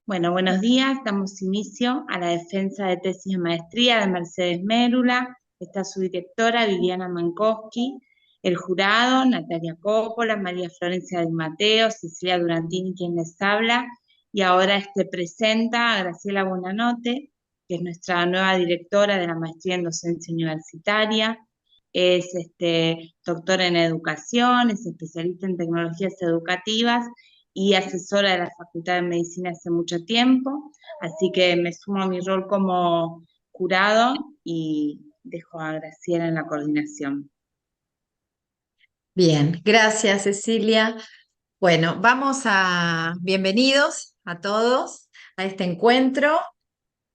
Bueno, buenos días. Damos inicio a la defensa de tesis de maestría de Mercedes Mérula. Está su directora, Viviana Mankowski, el jurado, Natalia Coppola, María Florencia Di Matteo, Cecilia Durantini, quien les habla, y ahora presenta a Graciela Buonanotte, que es nuestra nueva directora de la maestría en docencia universitaria. Es doctora en educación, es especialista en tecnologías educativas y asesora de la Facultad de Medicina hace mucho tiempo, así que me sumo a mi rol como jurado y dejo a Graciela en la coordinación. Bien, gracias Cecilia. Bueno, bienvenidos a todos a este encuentro.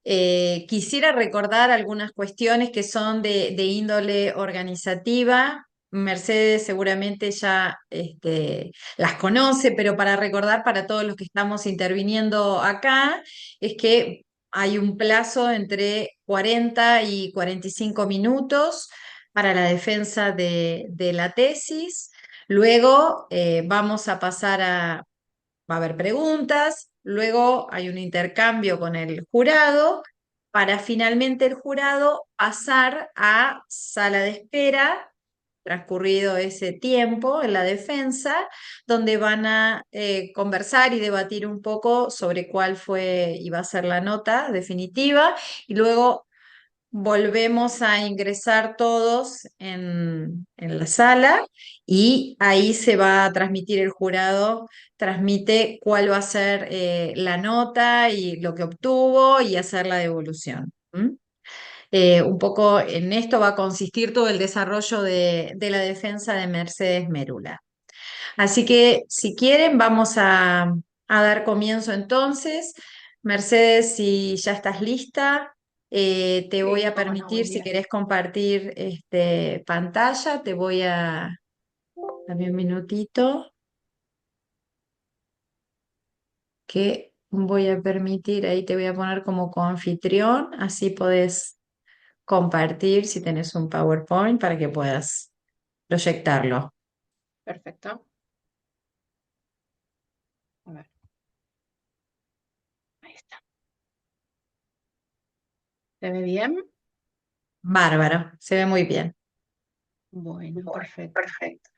Quisiera recordar algunas cuestiones que son de índole organizativa. Mercedes seguramente ya las conoce, pero para recordar para todos los que estamos interviniendo acá, es que hay un plazo entre 40 y 45 minutos para la defensa de la tesis. Luego vamos a pasar va a haber preguntas, luego hay un intercambio con el jurado, para finalmente el jurado pasar a sala de espera, transcurrido ese tiempo en la defensa, donde van a conversar y debatir un poco sobre cuál iba a ser la nota definitiva, y luego volvemos a ingresar todos en la sala y ahí se va a transmitir el jurado, transmite cuál va a ser la nota y lo que obtuvo y hacer la devolución. ¿M? Un poco en esto va a consistir todo el desarrollo de la defensa de Mercedes Mérula. Así que si quieren, a dar comienzo entonces. Mercedes, si ya estás lista, te voy Sí, a cómo no, permitir, buen si día. querés compartir pantalla, dame un minutito, que voy a permitir, ahí te voy a poner como coanfitrión, así podés compartir si tenés un PowerPoint para que puedas proyectarlo. Perfecto. A ver, ahí está. ¿Se ve bien? Bárbaro, se ve muy bien. Bueno, Bueno, perfecto. perfecto.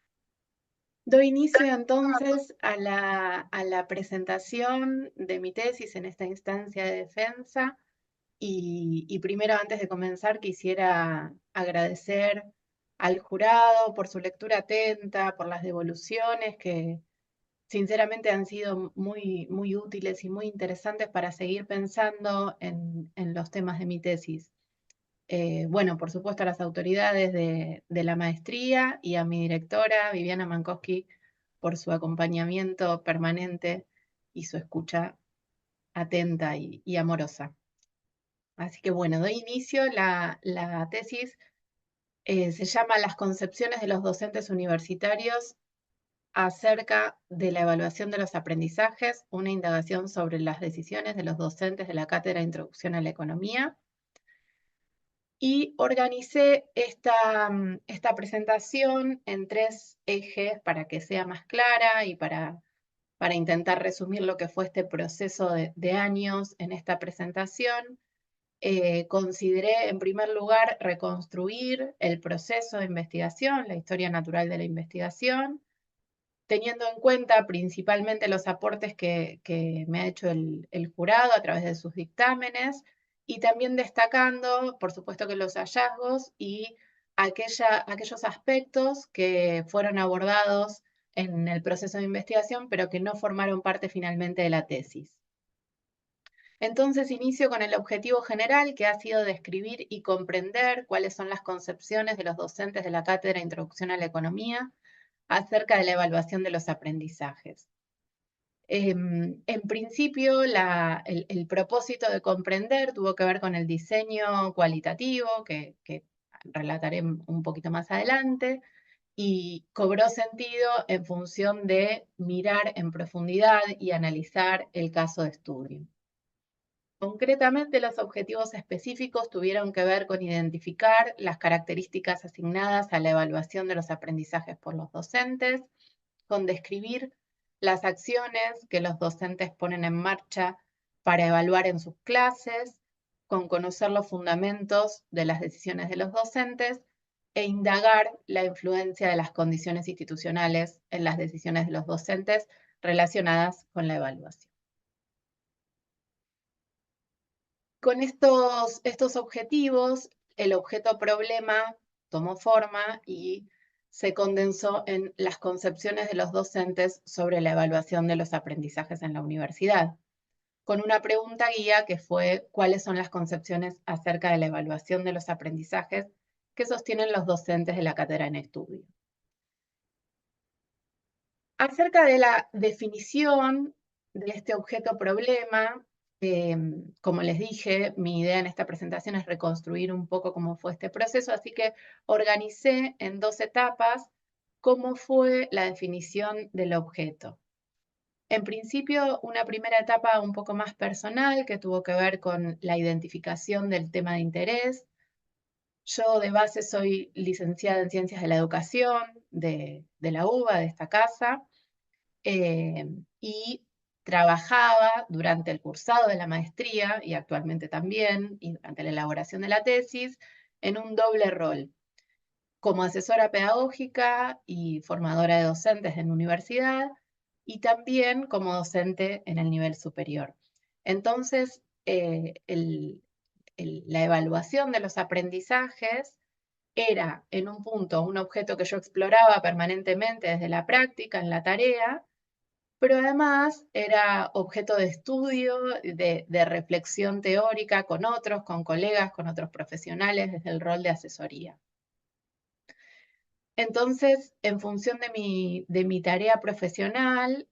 Doy inicio entonces a la presentación de mi tesis en esta instancia de defensa y primero, antes de comenzar, quisiera agradecer al jurado por su lectura atenta, por las devoluciones que sinceramente han sido muy, muy útiles y muy interesantes para seguir pensando en los temas de mi tesis. Bueno, por supuesto a las autoridades de la maestría y a mi directora, Viviana Mankowski, por su acompañamiento permanente y su escucha atenta y amorosa. Así que bueno, doy inicio. La tesis se llama Las concepciones de los docentes universitarios acerca de la evaluación de los aprendizajes, una indagación sobre las decisiones de los docentes de la Cátedra Introducción a la Economía. Y organicé esta presentación en tres ejes para que sea más clara y para intentar resumir lo que fue este proceso de años en esta presentación. Consideré, en primer lugar, reconstruir el proceso de investigación, la historia natural de la investigación, teniendo en cuenta principalmente los aportes que me ha hecho el jurado a través de sus dictámenes y también destacando, por supuesto, que los hallazgos y aquellos aspectos que fueron abordados en el proceso de investigación, pero que no formaron parte finalmente de la tesis. Entonces inicio con el objetivo general, que ha sido describir y comprender cuáles son las concepciones de los docentes de la Cátedra Introducción a la Economía acerca de la evaluación de los aprendizajes. En principio, el propósito de comprender tuvo que ver con el diseño cualitativo, que relataré un poquito más adelante, y cobró sentido en función de mirar en profundidad y analizar el caso de estudio. Concretamente, los objetivos específicos tuvieron que ver con identificar las características asignadas a la evaluación de los aprendizajes por los docentes, con describir las acciones que los docentes ponen en marcha para evaluar en sus clases, con conocer los fundamentos de las decisiones de los docentes e indagar la influencia de las condiciones institucionales en las decisiones de los docentes relacionadas con la evaluación. Con estos objetivos, el objeto problema tomó forma y se condensó en las concepciones de los docentes sobre la evaluación de los aprendizajes en la universidad, con una pregunta guía que fue ¿cuáles son las concepciones acerca de la evaluación de los aprendizajes que sostienen los docentes de la cátedra en estudio? Acerca de la definición de este objeto problema, como les dije, mi idea en esta presentación es reconstruir un poco cómo fue este proceso, así que organicé en 2 etapas cómo fue la definición del objeto. En principio, una primera etapa un poco más personal que tuvo que ver con la identificación del tema de interés. Yo de base soy licenciada en Ciencias de la Educación de la UBA, de esta casa, y trabajaba durante el cursado de la maestría y actualmente también, y durante la elaboración de la tesis, en un doble rol, como asesora pedagógica y formadora de docentes en universidad, y también como docente en el nivel superior. Entonces, la evaluación de los aprendizajes era, en un punto, un objeto que yo exploraba permanentemente desde la práctica, en la tarea, pero además era objeto de estudio, de reflexión teórica con otros, con colegas, con otros profesionales, desde el rol de asesoría. Entonces, en función de mi tarea profesional,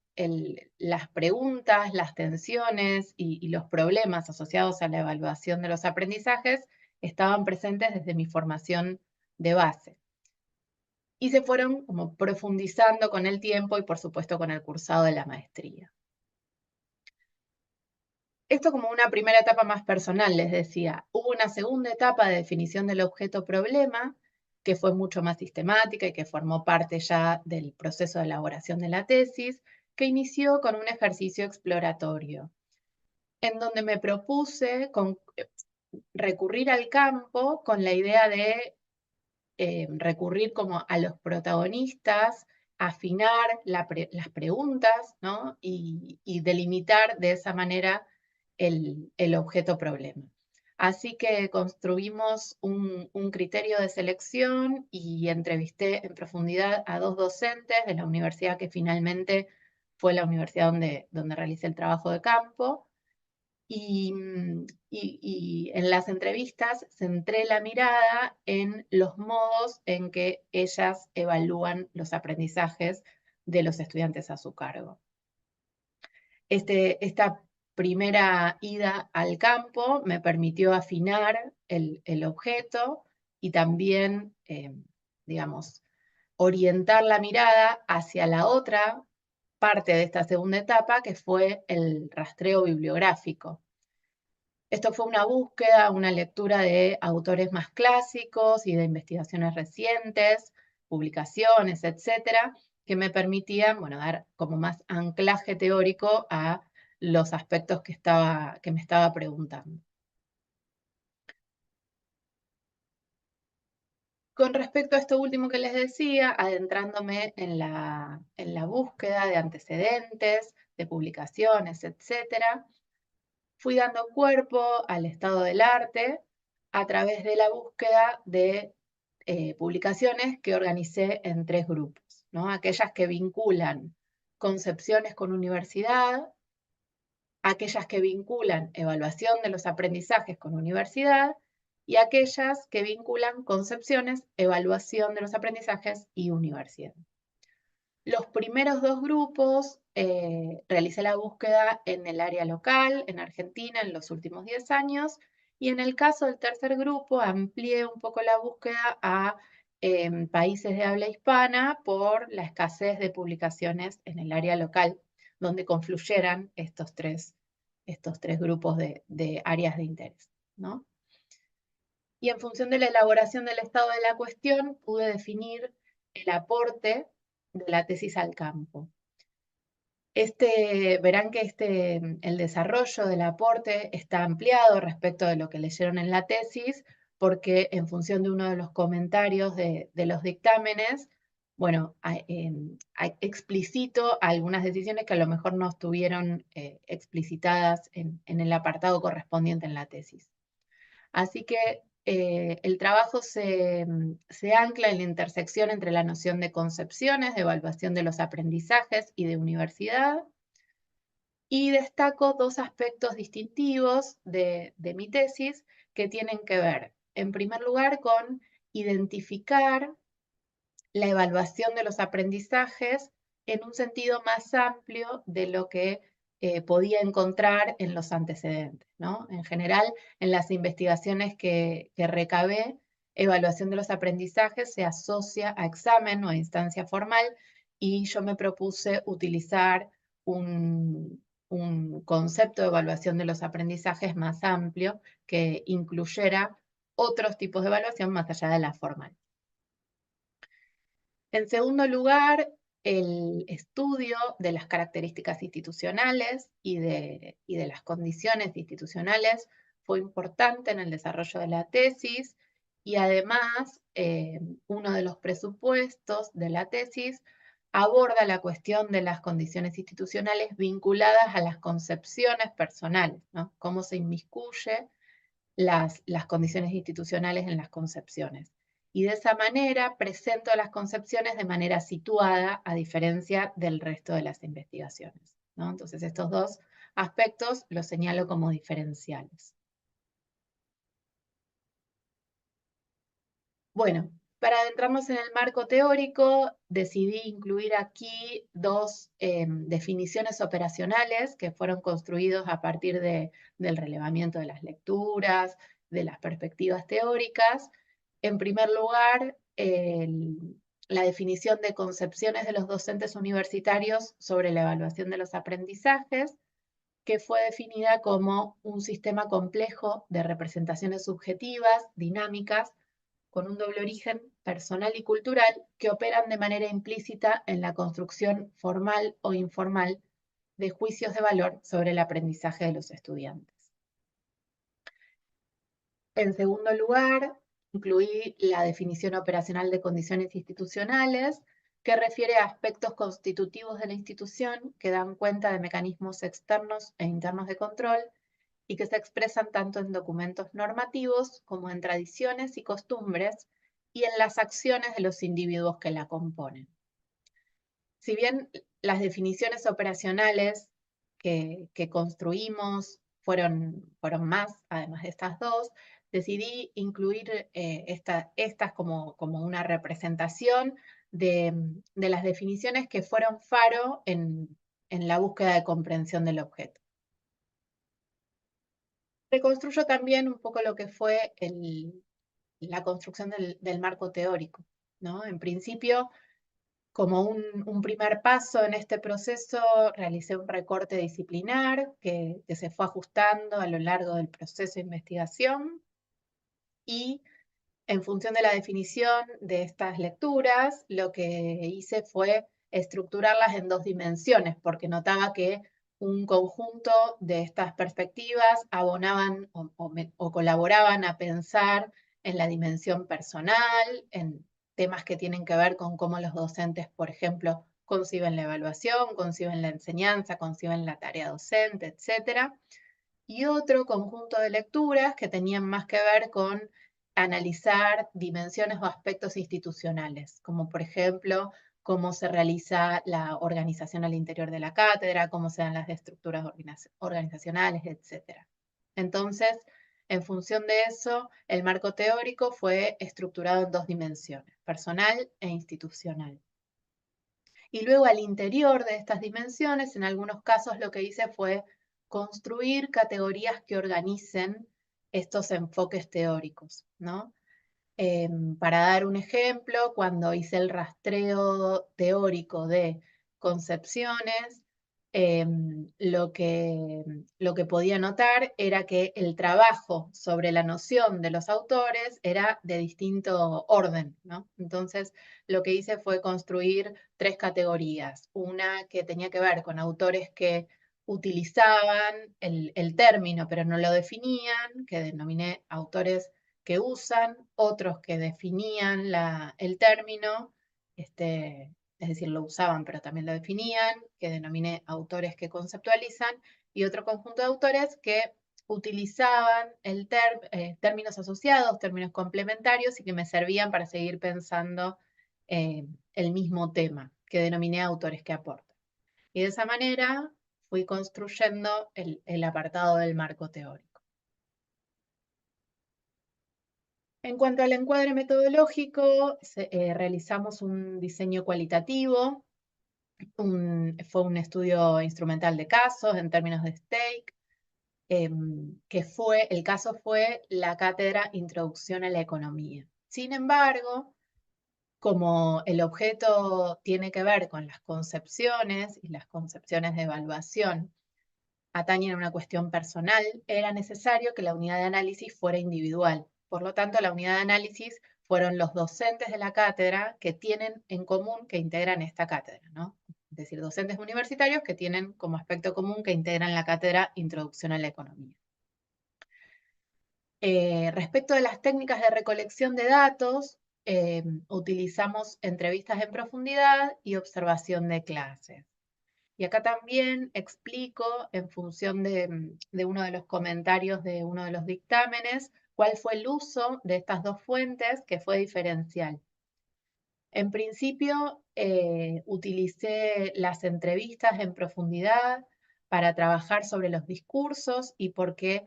las preguntas, las tensiones y los problemas asociados a la evaluación de los aprendizajes estaban presentes desde mi formación de base. Y se fueron como profundizando con el tiempo y por supuesto con el cursado de la maestría. Esto como una primera etapa más personal, les decía. Hubo una segunda etapa de definición del objeto problema, que fue mucho más sistemática y que formó parte ya del proceso de elaboración de la tesis, que inició con un ejercicio exploratorio, en donde me propuse recurrir al campo con la idea de recurrir como a los protagonistas, afinar las preguntas, ¿no? y delimitar de esa manera el objeto problema. Así que construimos un criterio de selección y entrevisté en profundidad a 2 docentes de la universidad que finalmente fue la universidad donde realicé el trabajo de campo. Y en las entrevistas centré la mirada en los modos en que ellas evalúan los aprendizajes de los estudiantes a su cargo. Esta primera ida al campo me permitió afinar el objeto y también, digamos, orientar la mirada hacia la otra parte de esta segunda etapa, que fue el rastreo bibliográfico. Esto fue una búsqueda, una lectura de autores más clásicos y de investigaciones recientes, publicaciones, etcétera, que me permitían, bueno, dar como más anclaje teórico a los aspectos que me estaba preguntando. Con respecto a esto último que les decía, adentrándome en la búsqueda de antecedentes, de publicaciones, etcétera, fui dando cuerpo al estado del arte a través de la búsqueda de publicaciones que organicé en 3 grupos, ¿no? Aquellas que vinculan concepciones con universidad, aquellas que vinculan evaluación de los aprendizajes con universidad y aquellas que vinculan concepciones, evaluación de los aprendizajes y universidad. Los primeros 2 grupos realicé la búsqueda en el área local, en Argentina, en los últimos 10 años, y en el caso del tercer grupo amplié un poco la búsqueda a países de habla hispana por la escasez de publicaciones en el área local, donde confluyeran estos tres grupos de áreas de interés, ¿no? Y en función de la elaboración del estado de la cuestión, pude definir el aporte de la tesis al campo. Verán que el desarrollo del aporte está ampliado respecto de lo que leyeron en la tesis, porque en función de uno de los comentarios de los dictámenes, bueno, explicito algunas decisiones que a lo mejor no estuvieron explicitadas en el apartado correspondiente en la tesis. Así que el trabajo se ancla en la intersección entre la noción de concepciones, de evaluación de los aprendizajes y de universidad, y destaco dos aspectos distintivos de mi tesis que tienen que ver, en primer lugar, con identificar la evaluación de los aprendizajes en un sentido más amplio de lo que podía encontrar en los antecedentes, ¿no? En general, en las investigaciones que recabé, evaluación de los aprendizajes se asocia a examen o a instancia formal, y yo me propuse utilizar un concepto de evaluación de los aprendizajes más amplio que incluyera otros tipos de evaluación más allá de la formal. En segundo lugar, el estudio de las características institucionales y de las condiciones institucionales fue importante en el desarrollo de la tesis, y además uno de los presupuestos de la tesis aborda la cuestión de las condiciones institucionales vinculadas a las concepciones personales, ¿no? Cómo se inmiscuye las condiciones institucionales en las concepciones. Y de esa manera presento las concepciones de manera situada, a diferencia del resto de las investigaciones, ¿no? Entonces estos dos aspectos los señalo como diferenciales. Bueno, para adentrarnos en el marco teórico, decidí incluir aquí dos definiciones operacionales que fueron construidos a partir del relevamiento de las lecturas, de las perspectivas teóricas. En primer lugar, la definición de concepciones de los docentes universitarios sobre la evaluación de los aprendizajes, que fue definida como un sistema complejo de representaciones subjetivas, dinámicas, con un doble origen personal y cultural, que operan de manera implícita en la construcción formal o informal de juicios de valor sobre el aprendizaje de los estudiantes. En segundo lugar, incluí la definición operacional de condiciones institucionales, que refiere a aspectos constitutivos de la institución que dan cuenta de mecanismos externos e internos de control y que se expresan tanto en documentos normativos como en tradiciones y costumbres y en las acciones de los individuos que la componen. Si bien las definiciones operacionales que construimos fueron más, además de estas dos, decidí incluir estas como una representación de las definiciones que fueron faro en la búsqueda de comprensión del objeto. Reconstruyo también un poco lo que fue la construcción del marco teórico, ¿no? En principio, como un primer paso en este proceso, realicé un recorte disciplinar que se fue ajustando a lo largo del proceso de investigación, y en función de la definición de estas lecturas, lo que hice fue estructurarlas en dos dimensiones, porque notaba que un conjunto de estas perspectivas abonaban o colaboraban a pensar en la dimensión personal, en temas que tienen que ver con cómo los docentes, por ejemplo, conciben la evaluación, conciben la enseñanza, conciben la tarea docente, etc. Y otro conjunto de lecturas que tenían más que ver con analizar dimensiones o aspectos institucionales, como por ejemplo, cómo se realiza la organización al interior de la cátedra, cómo se dan las estructuras organizacionales, etc. Entonces, en función de eso, el marco teórico fue estructurado en dos dimensiones, personal e institucional. Y luego al interior de estas dimensiones, en algunos casos lo que hice fue construir categorías que organicen estos enfoques teóricos, ¿no? Para dar un ejemplo, cuando hice el rastreo teórico de concepciones, lo que podía notar era que el trabajo sobre la noción de los autores era de distinto orden, ¿no? Entonces, lo que hice fue construir 3 categorías. Una que tenía que ver con autores que utilizaban el término, pero no lo definían, que denominé autores que usan, otros que definían el término, es decir, lo usaban pero también lo definían, que denominé autores que conceptualizan, y otro conjunto de autores que utilizaban términos asociados, términos complementarios y que me servían para seguir pensando el mismo tema, que denominé autores que aportan. Y de esa manera fui construyendo el apartado del marco teórico. En cuanto al encuadre metodológico, realizamos un diseño cualitativo. Fue un estudio instrumental de casos en términos de stake, el caso fue la cátedra Introducción a la Economía. Sin embargo, como el objeto tiene que ver con las concepciones y las concepciones de evaluación atañen a una cuestión personal, era necesario que la unidad de análisis fuera individual. Por lo tanto, la unidad de análisis fueron los docentes de la cátedra que tienen en común que integran esta cátedra, ¿no? Es decir, docentes universitarios que tienen como aspecto común que integran la cátedra Introducción a la Economía. Respecto de las técnicas de recolección de datos, utilizamos entrevistas en profundidad y observación de clases. Y acá también explico, en función de uno de los comentarios de uno de los dictámenes, cuál fue el uso de estas 2 fuentes que fue diferencial. En principio, utilicé las entrevistas en profundidad para trabajar sobre los discursos y porque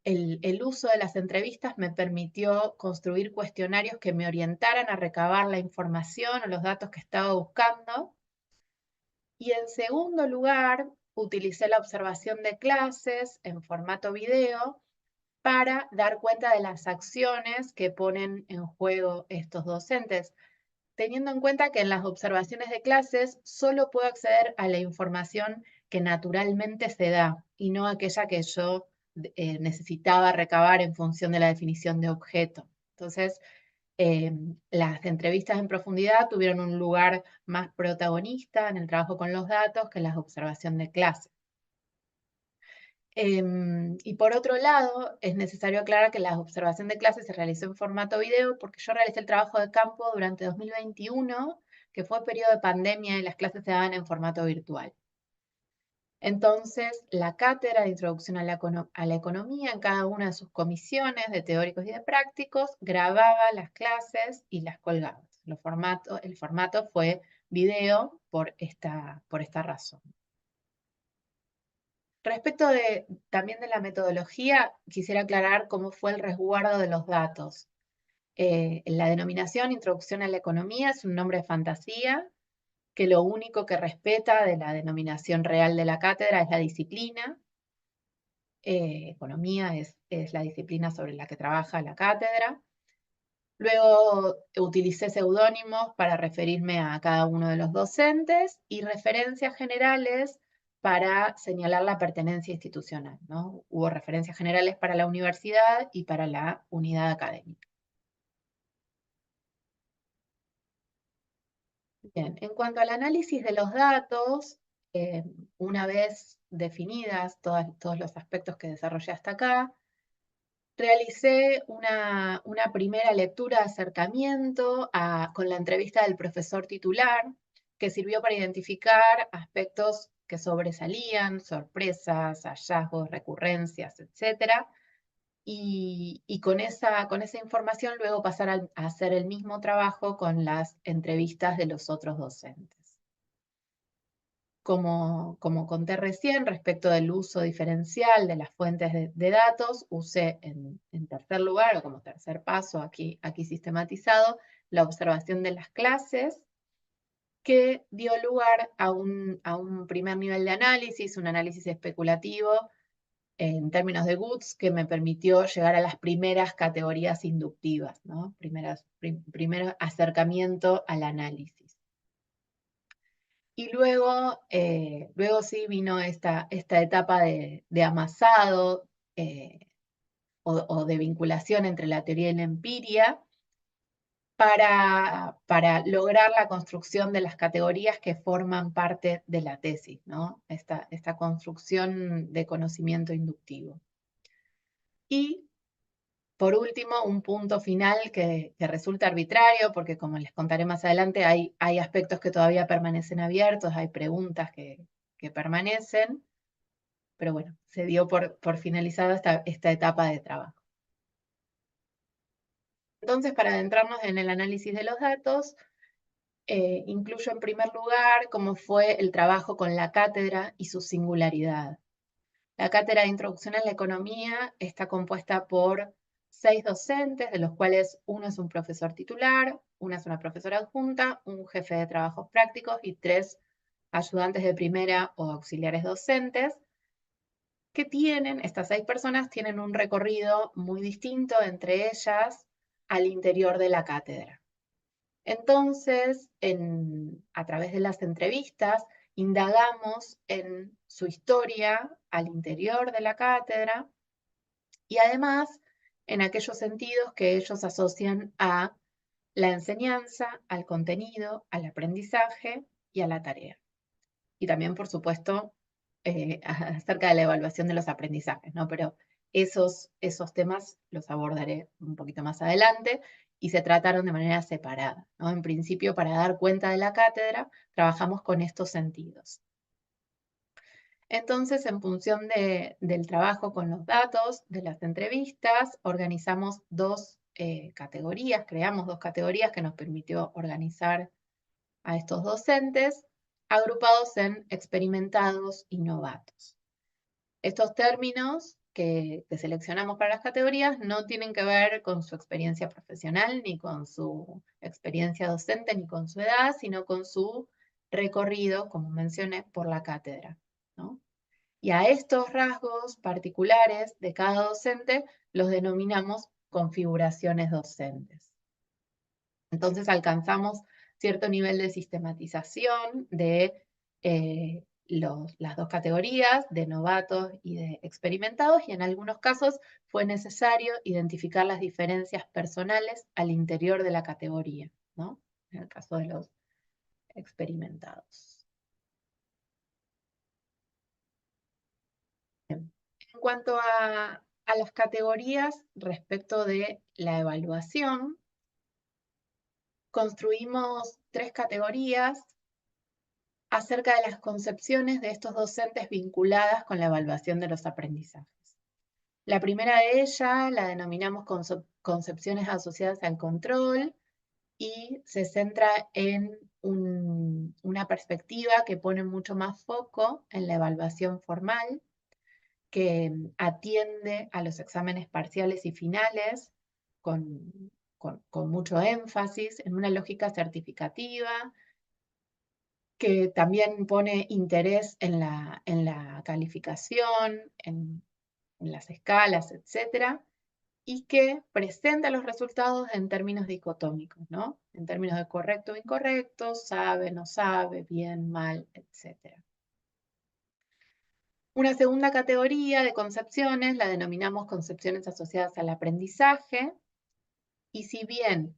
el uso de las entrevistas me permitió construir cuestionarios que me orientaran a recabar la información o los datos que estaba buscando. Y en segundo lugar, utilicé la observación de clases en formato video para dar cuenta de las acciones que ponen en juego estos docentes, teniendo en cuenta que en las observaciones de clases solo puedo acceder a la información que naturalmente se da y no aquella que yo necesitaba recabar en función de la definición de objeto. Entonces, las entrevistas en profundidad tuvieron un lugar más protagonista en el trabajo con los datos que en la observación de clase. Y por otro lado, es necesario aclarar que la observación de clase se realizó en formato video porque yo realicé el trabajo de campo durante 2021, que fue periodo de pandemia y las clases se daban en formato virtual. Entonces, la cátedra de Introducción a la Economía, en cada una de sus comisiones de teóricos y de prácticos, grababa las clases y las colgaba. El formato fue video por esta razón. Respecto también de la metodología, quisiera aclarar cómo fue el resguardo de los datos. La denominación Introducción a la Economía es un nombre de fantasía, que lo único que respeta de la denominación real de la cátedra es la disciplina. Economía es la disciplina sobre la que trabaja la cátedra. Luego utilicé seudónimos para referirme a cada uno de los docentes y referencias generales para señalar la pertenencia institucional, ¿no? Hubo referencias generales para la universidad y para la unidad académica. Bien, en cuanto al análisis de los datos, una vez definidas todos los aspectos que desarrollé hasta acá, realicé una primera lectura de acercamiento con la entrevista del profesor titular, que sirvió para identificar aspectos que sobresalían, sorpresas, hallazgos, recurrencias, etc. Y con esa información luego pasar a hacer el mismo trabajo con las entrevistas de los otros docentes. Como conté recién, respecto del uso diferencial de las fuentes de datos, usé en tercer lugar, o como tercer paso aquí sistematizado, la observación de las clases, que dio lugar a un primer nivel de análisis, un análisis especulativo en términos de Goods, que me permitió llegar a las primeras categorías inductivas, ¿no? Primer acercamiento al análisis. Y luego sí vino esta etapa de amasado o de vinculación entre la teoría y la empiria para lograr la construcción de las categorías que forman parte de la tesis, ¿no? Esta construcción de conocimiento inductivo. Y por último, un punto final que resulta arbitrario, porque como les contaré más adelante, hay aspectos que todavía permanecen abiertos, hay preguntas que permanecen, pero bueno, se dio por finalizada esta etapa de trabajo. Entonces, para adentrarnos en el análisis de los datos, incluyo en primer lugar cómo fue el trabajo con la cátedra y su singularidad. La cátedra de Introducción a la Economía está compuesta por 6 docentes, de los cuales uno es un profesor titular, una es una profesora adjunta, un jefe de trabajos prácticos y 3 ayudantes de primera o auxiliares docentes, que estas 6 personas tienen un recorrido muy distinto entre ellas al interior de la cátedra. Entonces, a través de las entrevistas, indagamos en su historia al interior de la cátedra y además en aquellos sentidos que ellos asocian a la enseñanza, al contenido, al aprendizaje y a la tarea. Y también, por supuesto, acerca de la evaluación de los aprendizajes, ¿no? Pero esos temas los abordaré un poquito más adelante y se trataron de manera separada, ¿no? En principio, para dar cuenta de la cátedra, trabajamos con estos sentidos. Entonces, en función del trabajo con los datos, de las entrevistas, organizamos 2 categorías, creamos 2 categorías que nos permitió organizar a estos docentes, agrupados en experimentados y novatos. Estos términos que seleccionamos para las categorías no tienen que ver con su experiencia profesional, ni con su experiencia docente, ni con su edad, sino con su recorrido, como mencioné, por la cátedra, ¿no? Y a estos rasgos particulares de cada docente los denominamos configuraciones docentes. Entonces alcanzamos cierto nivel de sistematización de las 2 categorías, de novatos y de experimentados, y en algunos casos fue necesario identificar las diferencias personales al interior de la categoría, ¿no? En el caso de los experimentados. Bien. En cuanto a las categorías respecto de la evaluación, construimos 3 categorías acerca de las concepciones de estos docentes vinculadas con la evaluación de los aprendizajes. La primera de ellas la denominamos concepciones asociadas al control y se centra en una perspectiva que pone mucho más foco en la evaluación formal, que atiende a los exámenes parciales y finales con mucho énfasis en una lógica certificativa, que también pone interés en la calificación, en las escalas, etc., y que presenta los resultados en términos dicotómicos, ¿no? En términos de correcto o incorrecto, sabe, no sabe, bien, mal, etc. Una segunda categoría de concepciones la denominamos concepciones asociadas al aprendizaje, y si bien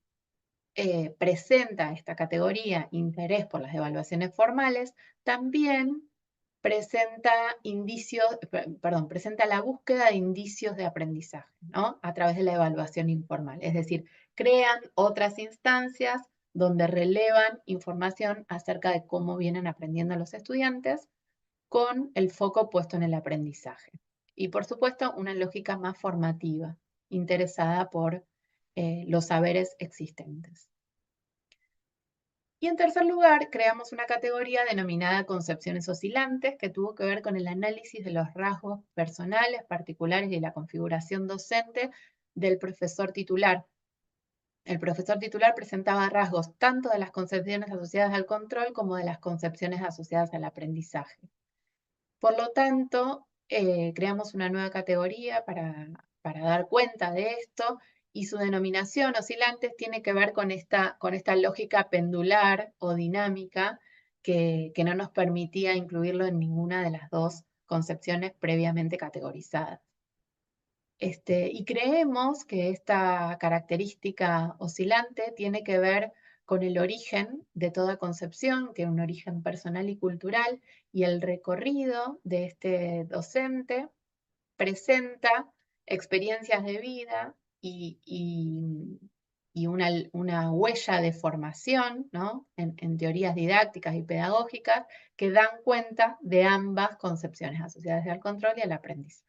presenta esta categoría interés por las evaluaciones formales, también presenta presenta la búsqueda de indicios de aprendizaje, ¿no? A través de la evaluación informal. Es decir, crean otras instancias donde relevan información acerca de cómo vienen aprendiendo los estudiantes con el foco puesto en el aprendizaje. Y por supuesto, una lógica más formativa, interesada por los saberes existentes. Y en tercer lugar, creamos una categoría denominada concepciones oscilantes, que tuvo que ver con el análisis de los rasgos personales, particulares y la configuración docente del profesor titular. El profesor titular presentaba rasgos tanto de las concepciones asociadas al control como de las concepciones asociadas al aprendizaje. Por lo tanto, creamos una nueva categoría para dar cuenta de esto, y su denominación oscilantes tiene que ver con esta lógica pendular o dinámica que no nos permitía incluirlo en ninguna de las dos concepciones previamente categorizadas. Y creemos que esta característica oscilante tiene que ver con el origen de toda concepción, que es un origen personal y cultural, y el recorrido de este docente presenta experiencias de vida y una huella de formación, ¿no? en teorías didácticas y pedagógicas que dan cuenta de ambas concepciones asociadas al control y al aprendizaje.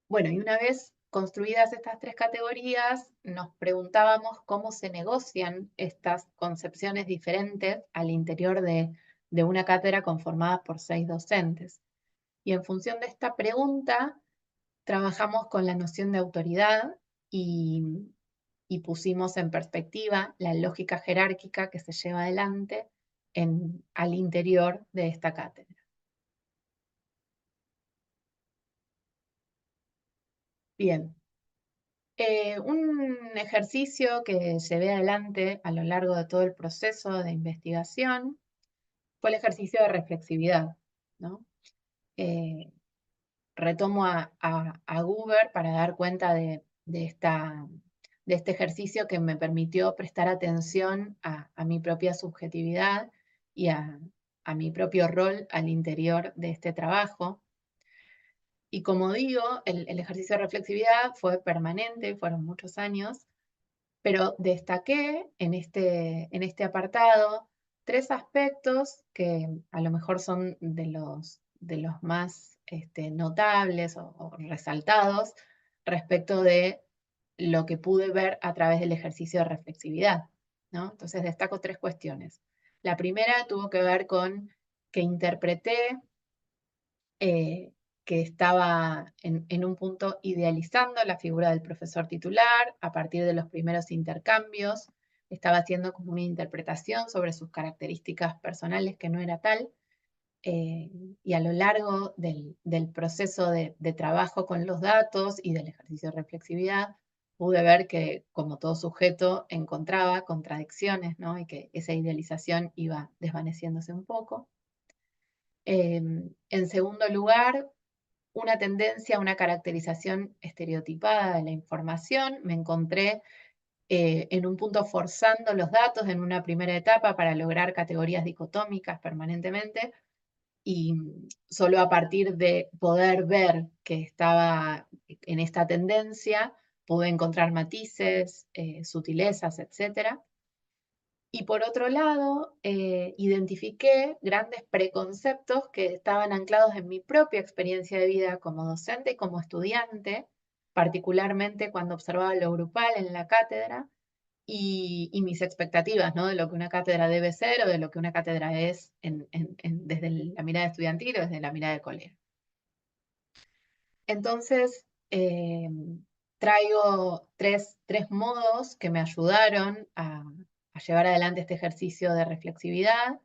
Bueno, y una vez construidas estas tres categorías, nos preguntábamos cómo se negocian estas concepciones diferentes al interior de una cátedra conformada por 6 docentes. Y en función de esta pregunta, trabajamos con la noción de autoridad y pusimos en perspectiva la lógica jerárquica que se lleva adelante al interior de esta cátedra. Bien. Un ejercicio que llevé adelante a lo largo de todo el proceso de investigación fue el ejercicio de reflexividad, ¿no? Retomo a Guber para dar cuenta de este ejercicio que me permitió prestar atención a mi propia subjetividad y a mi propio rol al interior de este trabajo. Y como digo, el ejercicio de reflexividad fue permanente, fueron muchos años, pero destaqué en este apartado 3 aspectos que a lo mejor son de los más notables o resaltados respecto de lo que pude ver a través del ejercicio de reflexividad, ¿no? Entonces destaco 3 cuestiones. La primera tuvo que ver con que interpreté que estaba en un punto idealizando la figura del profesor titular a partir de los primeros intercambios, estaba haciendo como una interpretación sobre sus características personales que no era tal, y a lo largo del proceso de trabajo con los datos y del ejercicio de reflexividad, pude ver que, como todo sujeto, encontraba contradicciones, ¿no? Y que esa idealización iba desvaneciéndose un poco. En segundo lugar, una tendencia a una caracterización estereotipada de la información. Me encontré en un punto forzando los datos en una primera etapa para lograr categorías dicotómicas permanentemente, y solo a partir de poder ver que estaba en esta tendencia, pude encontrar matices, sutilezas, etc. Y por otro lado, identifiqué grandes preconceptos que estaban anclados en mi propia experiencia de vida como docente y como estudiante, particularmente cuando observaba lo grupal en la cátedra y mis expectativas, ¿no? De lo que una cátedra debe ser o de lo que una cátedra es desde la mirada estudiantil o desde la mirada de colega. Entonces, traigo tres modos que me ayudaron a llevar adelante este ejercicio de reflexividad,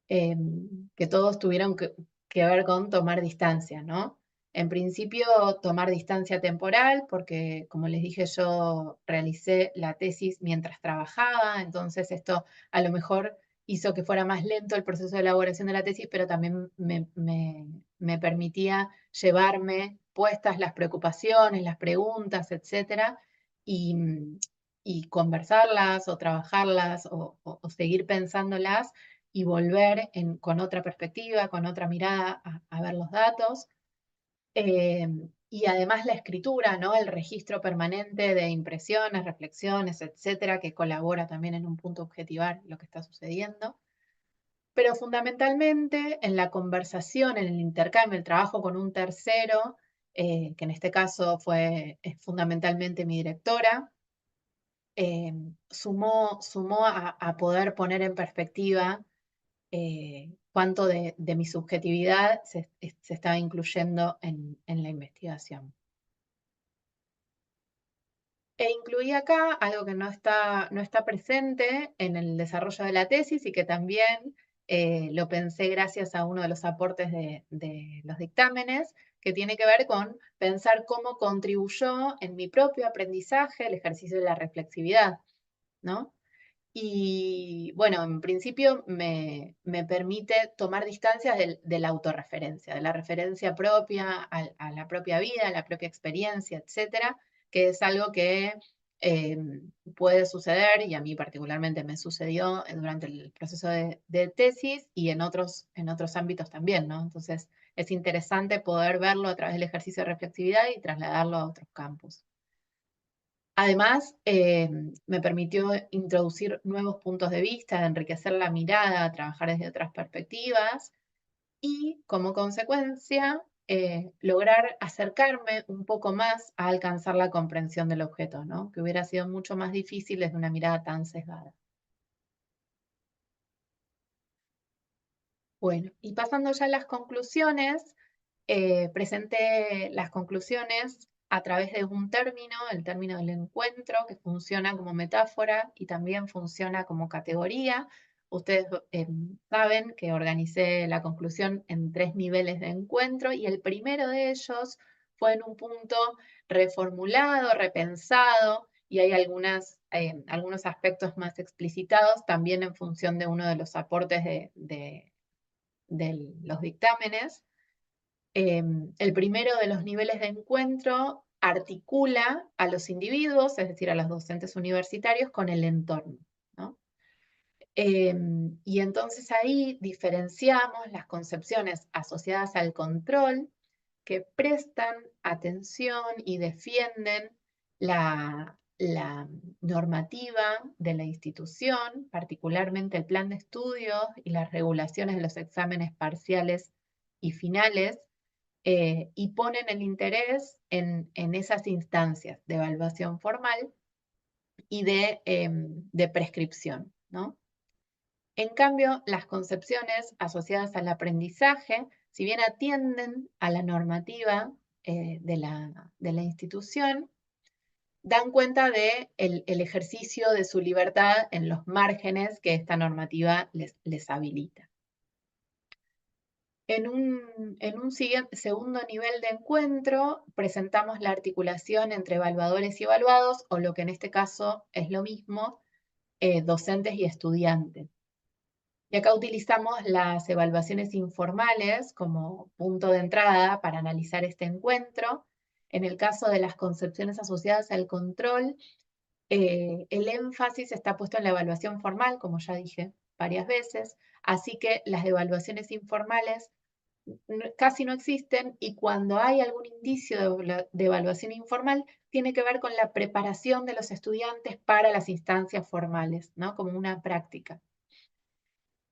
que todos tuvieron que ver con tomar distancia, ¿no? En principio, tomar distancia temporal, porque como les dije, yo realicé la tesis mientras trabajaba, entonces esto a lo mejor hizo que fuera más lento el proceso de elaboración de la tesis, pero también me permitía llevarme puestas las preocupaciones, las preguntas, etcétera, y conversarlas o trabajarlas o seguir pensándolas y volver con otra perspectiva, con otra mirada a ver los datos. Y además la escritura, ¿no? El registro permanente de impresiones, reflexiones, etcétera, que colabora también en un punto objetivar lo que está sucediendo. Pero fundamentalmente en la conversación, en el intercambio, el trabajo con un tercero, que en este caso es fundamentalmente mi directora, sumó a poder poner en perspectiva cuánto de mi subjetividad se estaba incluyendo en la investigación. E incluí acá algo que no está presente en el desarrollo de la tesis y que también lo pensé gracias a uno de los aportes de los dictámenes, que tiene que ver con pensar cómo contribuyó en mi propio aprendizaje el ejercicio de la reflexividad, ¿no? Y bueno, en principio me permite tomar distancia de la autorreferencia, de la referencia propia a la propia vida, a la propia experiencia, etcétera, que es algo que puede suceder, y a mí particularmente me sucedió durante el proceso de tesis y en otros ámbitos también, ¿no? Entonces es interesante poder verlo a través del ejercicio de reflexividad y trasladarlo a otros campos. Además, me permitió introducir nuevos puntos de vista, enriquecer la mirada, trabajar desde otras perspectivas y, como consecuencia, lograr acercarme un poco más a alcanzar la comprensión del objeto, ¿no? Que hubiera sido mucho más difícil desde una mirada tan sesgada. Bueno, y pasando ya a las conclusiones, presenté las conclusiones a través de un término, el término del encuentro, que funciona como metáfora y también funciona como categoría. Ustedes saben que organicé la conclusión en 3 niveles de encuentro y el primero de ellos fue en un punto reformulado, repensado, y hay algunos aspectos más explicitados también en función de uno de los aportes de los dictámenes. El primero de los niveles de encuentro articula a los individuos, es decir, a los docentes universitarios, con el entorno, ¿no? Y entonces ahí diferenciamos las concepciones asociadas al control, que prestan atención y defienden la normativa de la institución, particularmente el plan de estudios y las regulaciones de los exámenes parciales y finales, y ponen el interés en esas instancias de evaluación formal y de prescripción, ¿no? En cambio, las concepciones asociadas al aprendizaje, si bien atienden a la normativa de la institución, dan cuenta de el ejercicio de su libertad en los márgenes que esta normativa les habilita. En un segundo nivel de encuentro, presentamos la articulación entre evaluadores y evaluados, o lo que en este caso es lo mismo, docentes y estudiantes. Y acá utilizamos las evaluaciones informales como punto de entrada para analizar este encuentro. En el caso de las concepciones asociadas al control, el énfasis está puesto en la evaluación formal, como ya dije varias veces, así que las evaluaciones informales casi no existen, y cuando hay algún indicio de evaluación informal, tiene que ver con la preparación de los estudiantes para las instancias formales, ¿no? Como una práctica.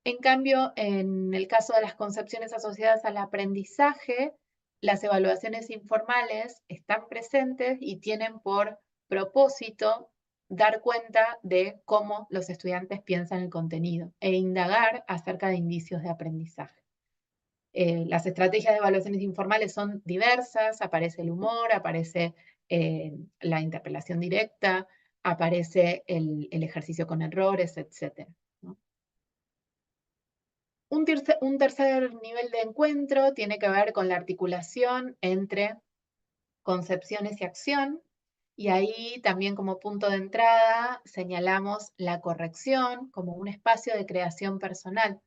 En cambio, en el caso de las concepciones asociadas al aprendizaje, las evaluaciones informales están presentes y tienen por propósito dar cuenta de cómo los estudiantes piensan el contenido e indagar acerca de indicios de aprendizaje. Las estrategias de evaluaciones informales son diversas, aparece el humor, aparece la interpelación directa, aparece el ejercicio con errores, etc. ¿no? Un tercer nivel de encuentro tiene que ver con la articulación entre concepciones y acción, y ahí también como punto de entrada señalamos la corrección como un espacio de creación personal,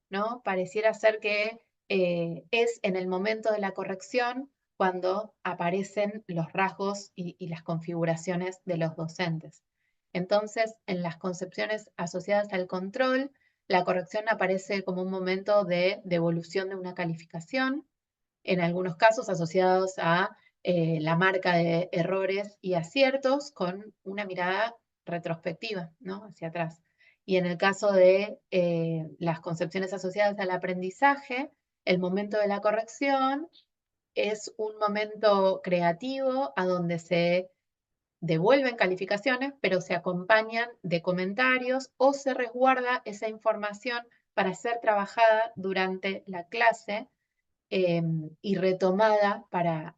¿no? Pareciera ser que es en el momento de la corrección cuando aparecen los rasgos y las configuraciones de los docentes. Entonces, en las concepciones asociadas al control, la corrección aparece como un momento de devolución de una calificación, en algunos casos asociados a la marca de errores y aciertos con una mirada retrospectiva, ¿no? Hacia atrás. Y en el caso de las concepciones asociadas al aprendizaje, el momento de la corrección es un momento creativo a donde se devuelven calificaciones, pero se acompañan de comentarios o se resguarda esa información para ser trabajada durante la clase y retomada para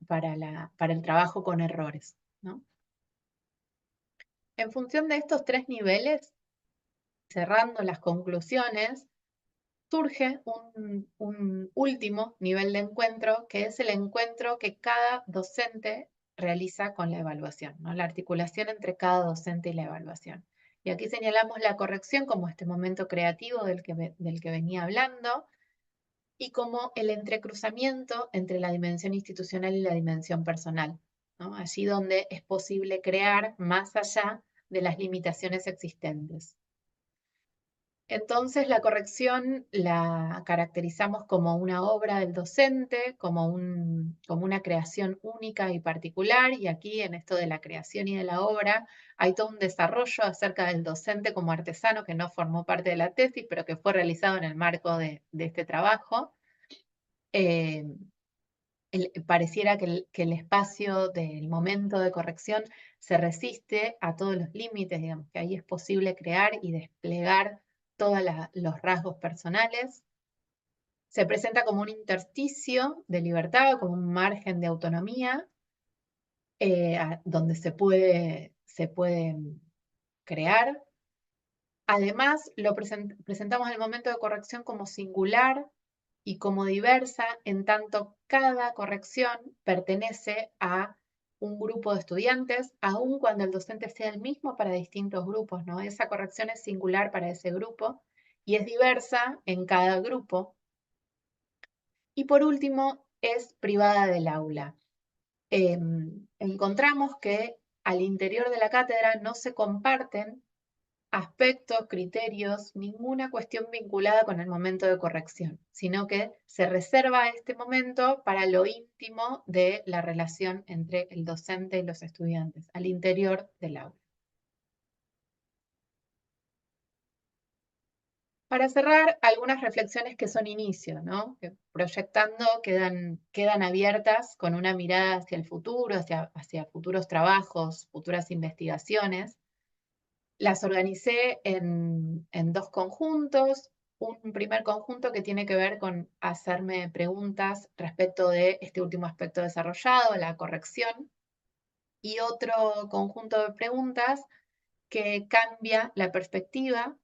el trabajo con errores, ¿no? En función de estos 3 niveles, cerrando las conclusiones, surge un último nivel de encuentro, que es el encuentro que cada docente realiza con la evaluación, ¿no? La articulación entre cada docente y la evaluación. Y aquí señalamos la corrección como este momento creativo del que venía hablando, y como el entrecruzamiento entre la dimensión institucional y la dimensión personal, ¿no? Allí donde es posible crear más allá de las limitaciones existentes. Entonces la corrección la caracterizamos como una obra del docente, como una creación única y particular, y aquí en esto de la creación y de la obra hay todo un desarrollo acerca del docente como artesano que no formó parte de la tesis, pero que fue realizado en el marco de este trabajo. Pareciera que el espacio del momento de corrección se resiste a todos los límites, digamos, que ahí es posible crear y desplegar todos los rasgos personales. Se presenta como un intersticio de libertad, como un margen de autonomía, donde se puede crear. Además, lo presentamos el momento de corrección como singular y como diversa, en tanto cada corrección pertenece a un grupo de estudiantes, aun cuando el docente sea el mismo para distintos grupos, ¿no? Esa corrección es singular para ese grupo y es diversa en cada grupo. Y por último, es privada del aula. Encontramos que al interior de la cátedra no se comparten aspectos, criterios, ninguna cuestión vinculada con el momento de corrección, sino que se reserva este momento para lo íntimo de la relación entre el docente y los estudiantes, al interior del aula. Para cerrar, algunas reflexiones que son inicio, ¿no? Que proyectando quedan abiertas con una mirada hacia el futuro, hacia futuros trabajos, futuras investigaciones. Las organicé en dos conjuntos. Un primer conjunto que tiene que ver con hacerme preguntas respecto de este último aspecto desarrollado, la corrección, y otro conjunto de preguntas que cambia la perspectiva,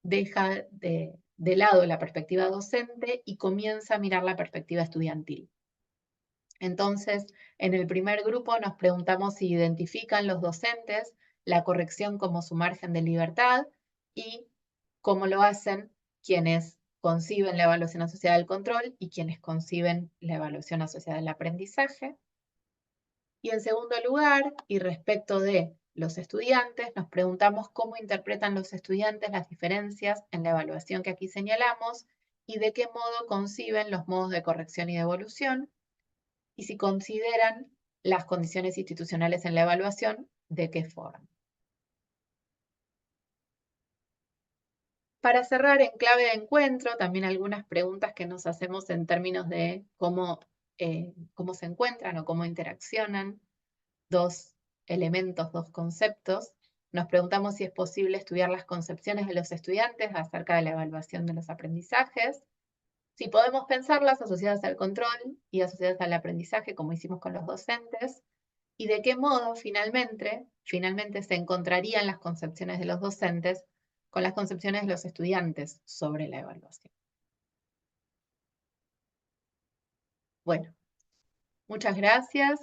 deja de lado la perspectiva docente y comienza a mirar la perspectiva estudiantil. Entonces, en el primer grupo nos preguntamos si identifican los docentes la corrección como su margen de libertad y cómo lo hacen quienes conciben la evaluación asociada al control y quienes conciben la evaluación asociada al aprendizaje. Y en segundo lugar, y respecto de los estudiantes, nos preguntamos cómo interpretan los estudiantes las diferencias en la evaluación que aquí señalamos y de qué modo conciben los modos de corrección y de evolución, y si consideran las condiciones institucionales en la evaluación, de qué forma. Para cerrar en clave de encuentro, también algunas preguntas que nos hacemos en términos de cómo se encuentran o cómo interaccionan dos elementos, dos conceptos. Nos preguntamos si es posible estudiar las concepciones de los estudiantes acerca de la evaluación de los aprendizajes, si podemos pensarlas asociadas al control y asociadas al aprendizaje, como hicimos con los docentes, y de qué modo finalmente se encontrarían las concepciones de los docentes con las concepciones de los estudiantes sobre la evaluación. Bueno, muchas gracias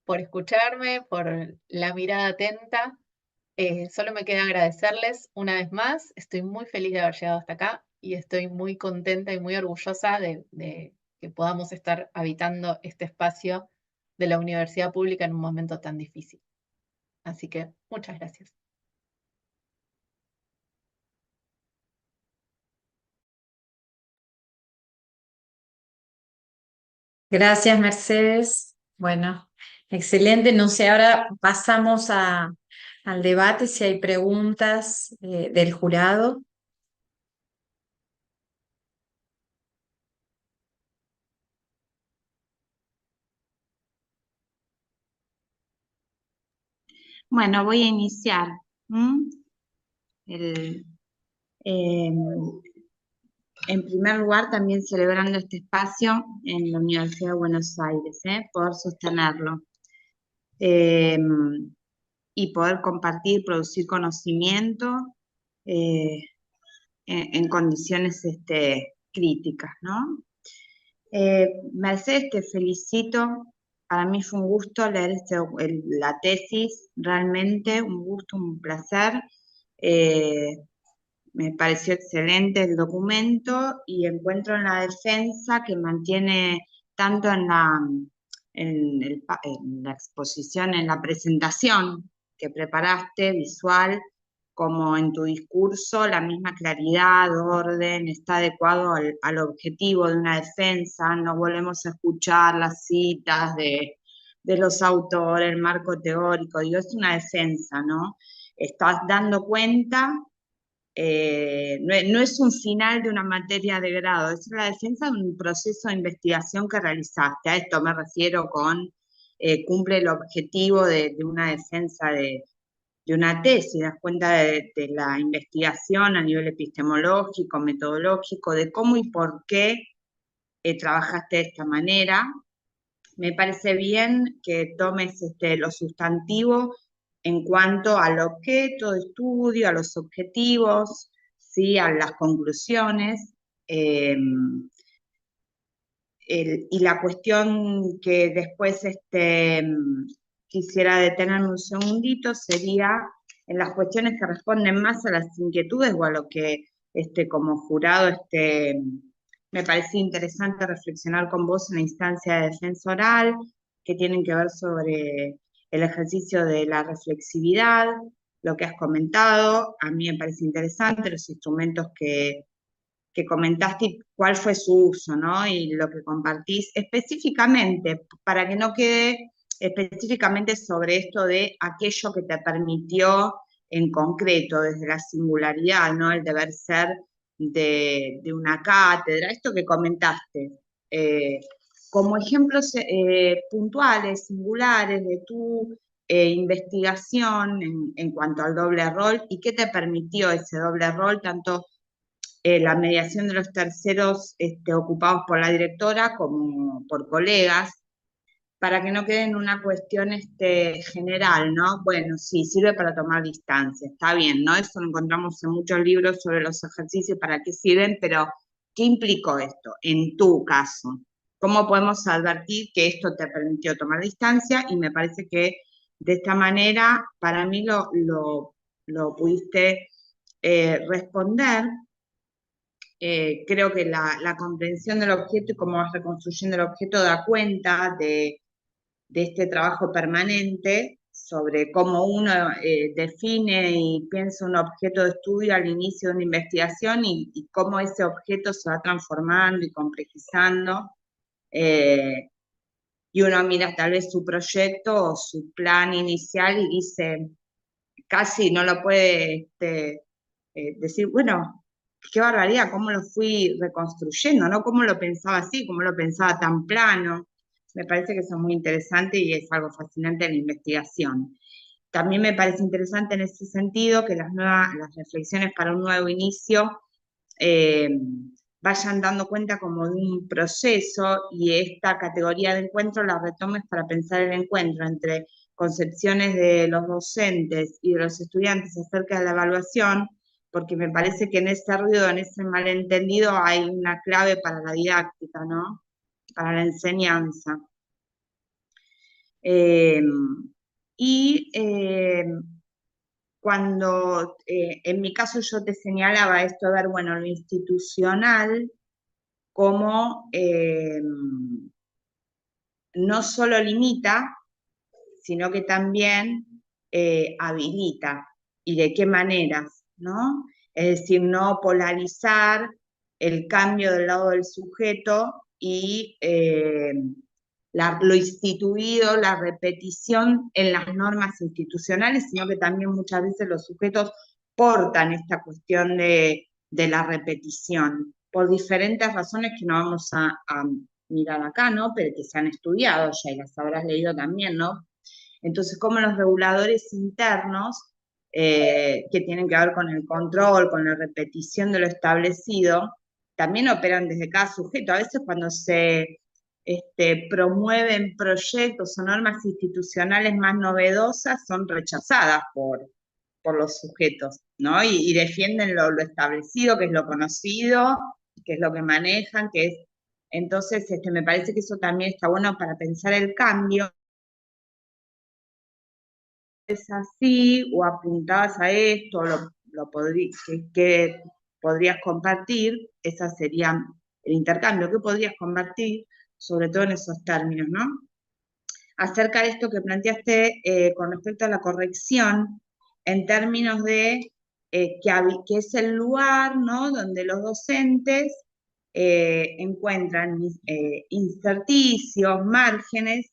por escucharme, por la mirada atenta. Solo me queda agradecerles una vez más. Estoy muy feliz de haber llegado hasta acá y estoy muy contenta y muy orgullosa de que podamos estar habitando este espacio de la universidad pública en un momento tan difícil. Así que muchas gracias. Gracias, Mercedes. Bueno, excelente. No sé, ahora pasamos al debate, si hay preguntas del jurado. Bueno, voy a iniciar. El, eh, en primer lugar, también celebrando este espacio en la Universidad de Buenos Aires, poder sostenerlo y poder compartir, producir conocimiento eh, en condiciones críticas, ¿no? Mercedes, te felicito. Para mí fue un gusto leer la tesis, realmente un gusto, un placer. Eh, Me pareció excelente el documento y encuentro en la defensa que mantiene tanto en la exposición, en la presentación que preparaste, visual, como en tu discurso, la misma claridad, orden, está adecuado al objetivo de una defensa, no volvemos a escuchar las citas de los autores, el marco teórico, digo, es una defensa, ¿no? Estás dando cuenta, no es un final de una materia de grado, es la defensa de un proceso de investigación que realizaste. A esto me refiero con cumple el objetivo de una defensa de una tesis, das cuenta de la investigación a nivel epistemológico, metodológico, de cómo y por qué trabajaste de esta manera. Me parece bien que tomes lo sustantivo en cuanto al objeto de estudio, a los objetivos, ¿sí? A las conclusiones. eh, y la cuestión que después quisiera detenerme un segundito sería en las cuestiones que responden más a las inquietudes o a lo que como jurado me parece interesante reflexionar con vos en la instancia de defensa oral, que tienen que ver sobre el ejercicio de la reflexividad, lo que has comentado, a mí me parece interesante, los instrumentos que comentaste y cuál fue su uso, ¿no? Y lo que compartís específicamente, para que no quede específicamente sobre esto de aquello que te permitió en concreto, desde la singularidad, ¿no? El deber ser de una cátedra, esto que comentaste, como ejemplos puntuales, singulares de tu investigación en cuanto al doble rol y qué te permitió ese doble rol, tanto la mediación de los terceros ocupados por la directora como por colegas, para que no quede en una cuestión general, ¿no? Bueno, sí, sirve para tomar distancia, está bien, ¿no? Eso lo encontramos en muchos libros sobre los ejercicios, para qué sirven, pero ¿qué implicó esto en tu caso? ¿Cómo podemos advertir que esto te permitió tomar distancia? Y me parece que de esta manera, para mí lo pudiste responder. Creo que la comprensión del objeto y cómo vas reconstruyendo el objeto da cuenta de este trabajo permanente sobre cómo uno define y piensa un objeto de estudio al inicio de una investigación y cómo ese objeto se va transformando y complejizando. eh, y uno mira tal vez su proyecto o su plan inicial y dice, casi no lo puede decir, bueno, qué barbaridad, cómo lo fui reconstruyendo, ¿no? Cómo lo pensaba así, cómo lo pensaba tan plano. Me parece que eso es muy interesante y es algo fascinante en la investigación. También me parece interesante en ese sentido que las reflexiones para un nuevo inicio eh, vayan dando cuenta como de un proceso y esta categoría de encuentro la retomes para pensar el encuentro entre concepciones de los docentes y de los estudiantes acerca de la evaluación, porque me parece que en ese ruido, en ese malentendido, hay una clave para la didáctica, ¿no? Para la enseñanza. Eh, y cuando en mi caso yo te señalaba esto de ver, bueno, lo institucional como no solo limita, sino que también habilita. ¿Y de qué maneras? ¿No? Es decir, no polarizar el cambio del lado del sujeto y lo instituido, la repetición en las normas institucionales, sino que también muchas veces los sujetos portan esta cuestión de la repetición, por diferentes razones que no vamos a mirar acá, ¿no? Pero que se han estudiado ya y las habrás leído también, ¿no? Entonces, como los reguladores internos, que tienen que ver con el control, con la repetición de lo establecido, también operan desde cada sujeto. A veces cuando se promueven proyectos o normas institucionales más novedosas, son rechazadas por los sujetos, ¿no? Y defienden lo establecido, que es lo conocido, que es lo que manejan, que es... Entonces, me parece que eso también está bueno para pensar el cambio. Es así, o apuntabas a esto, ¿qué podrías compartir? Ese sería el intercambio. ¿Qué podrías compartir, sobre todo en esos términos, ¿no? Acerca de esto que planteaste con respecto a la corrección, en términos de que es el lugar, ¿no?, donde los docentes encuentran inserticios, márgenes,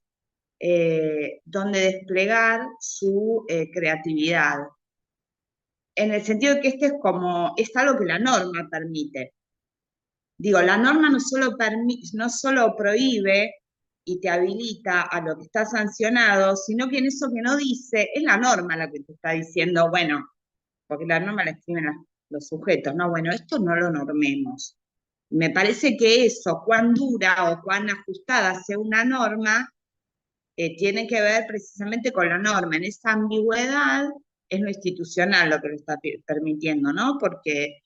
donde desplegar su creatividad. En el sentido de que es algo que la norma permite. Digo, la norma no solo prohíbe y te habilita a lo que está sancionado, sino que en eso que no dice, es la norma la que te está diciendo, bueno, porque la norma la escriben los sujetos, no, bueno, esto no lo normemos. Me parece que eso, cuán dura o cuán ajustada sea una norma, tiene que ver precisamente con la norma. En esa ambigüedad es lo institucional lo que lo está permitiendo, ¿no? Porque,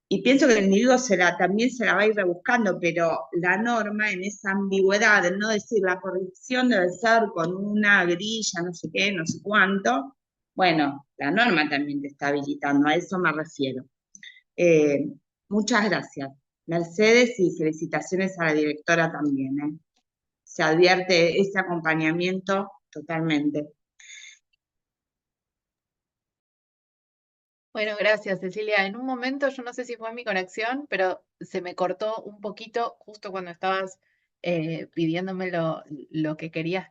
y pienso que el individuo también se la va a ir rebuscando, pero la norma en esa ambigüedad, en no decir la corrección debe ser con una grilla, no sé qué, no sé cuánto, bueno, la norma también te está habilitando, a eso me refiero. Muchas gracias, Mercedes, y felicitaciones a la directora también, ¿eh? Se advierte ese acompañamiento totalmente. Bueno, gracias, Cecilia. En un momento, yo no sé si fue mi conexión, pero se me cortó un poquito justo cuando estabas pidiéndome lo que querías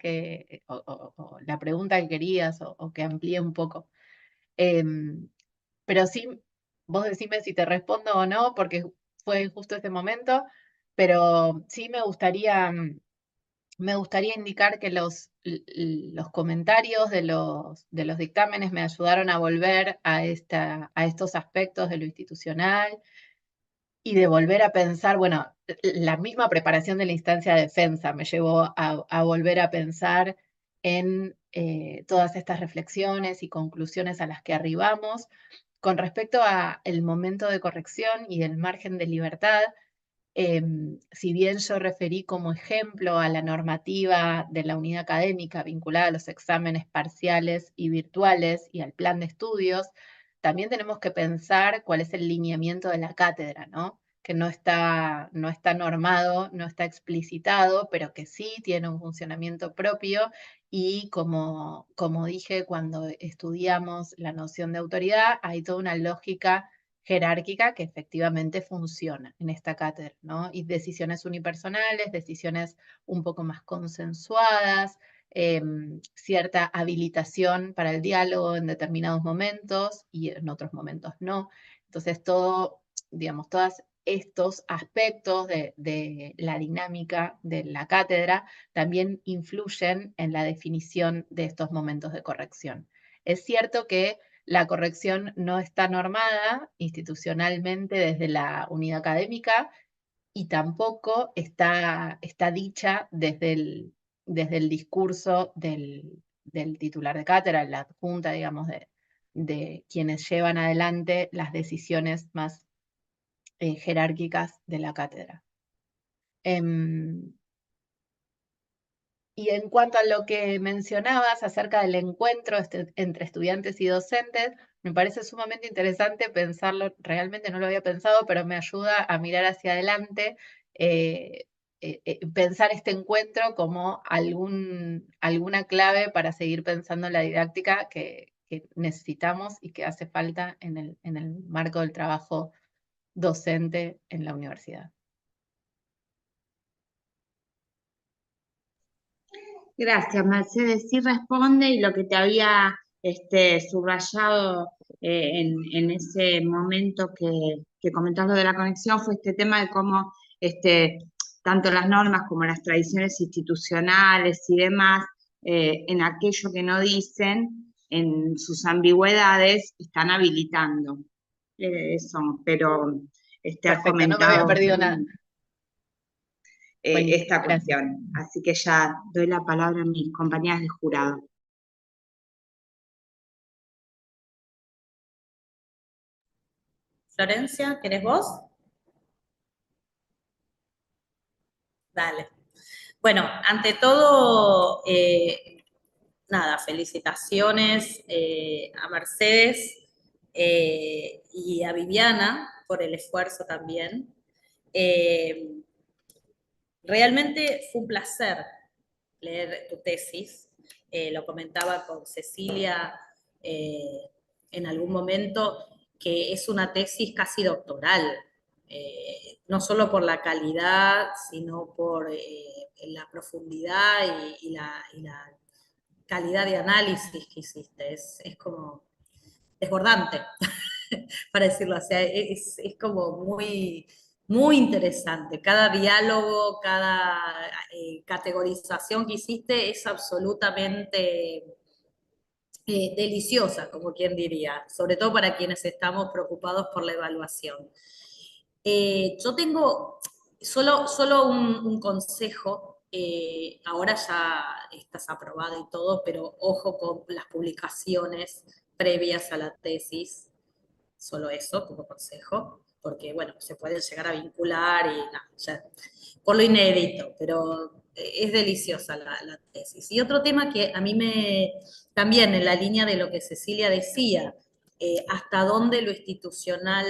o la pregunta que querías, o que amplíe un poco. Em, pero sí, vos decime si te respondo o no, porque fue justo ese momento, pero sí me gustaría indicar que los comentarios de los dictámenes me ayudaron a volver a estos aspectos de lo institucional y de volver a pensar, bueno, la misma preparación de la instancia de defensa me llevó a volver a pensar en todas estas reflexiones y conclusiones a las que arribamos con respecto a el momento de corrección y el margen de libertad. Si bien yo referí como ejemplo a la normativa de la unidad académica vinculada a los exámenes parciales y virtuales y al plan de estudios, también tenemos que pensar cuál es el lineamiento de la cátedra, ¿no? Que no está normado, no está explicitado, pero que sí tiene un funcionamiento propio y como dije cuando estudiamos la noción de autoridad, hay toda una lógica jerárquica que efectivamente funciona en esta cátedra, ¿no? Y decisiones unipersonales, decisiones un poco más consensuadas, cierta habilitación para el diálogo en determinados momentos y en otros momentos no. Entonces, digamos, todos estos aspectos de la dinámica de la cátedra también influyen en la definición de estos momentos de corrección. Es cierto que la corrección no está normada institucionalmente desde la unidad académica y tampoco está dicha desde el discurso del titular de cátedra, la adjunta, digamos, de quienes llevan adelante las decisiones más jerárquicas de la cátedra. Y en cuanto a lo que mencionabas acerca del encuentro entre estudiantes y docentes, me parece sumamente interesante pensarlo, realmente no lo había pensado, pero me ayuda a mirar hacia adelante, pensar este encuentro como alguna clave para seguir pensando la didáctica que necesitamos y que hace falta en el marco del trabajo docente en la universidad. Gracias, Mercedes. Sí responde, y lo que te había subrayado en ese momento que comentás lo de la conexión fue este tema de cómo tanto las normas como las tradiciones institucionales y demás, en aquello que no dicen, en sus ambigüedades, están habilitando eso, pero has Perfecto, no me había comentado perdido nada. Buenísimo, esta gracias. cuestión. Así que ya doy la palabra a mis compañeras de jurado. Florencia, ¿querés vos? Dale. Bueno, ante todo, nada, felicitaciones a Mercedes y a Viviana por el esfuerzo también. Eh, Realmente fue un placer leer tu tesis. Lo comentaba con Cecilia en algún momento, que es una tesis casi doctoral, no solo por la calidad, sino por la profundidad y la calidad de análisis que hiciste. Es como desbordante, para decirlo así, es como muy, muy interesante. Cada diálogo, cada categorización que hiciste es absolutamente deliciosa, como quien diría, sobre todo para quienes estamos preocupados por la evaluación. Yo tengo solo un consejo, ahora ya estás aprobado y todo, pero ojo con las publicaciones previas a la tesis, solo eso como consejo, porque bueno, se pueden llegar a vincular y nada, ya, por lo inédito, pero es deliciosa la tesis. Y otro tema que a mí también en la línea de lo que Cecilia decía, hasta dónde lo institucional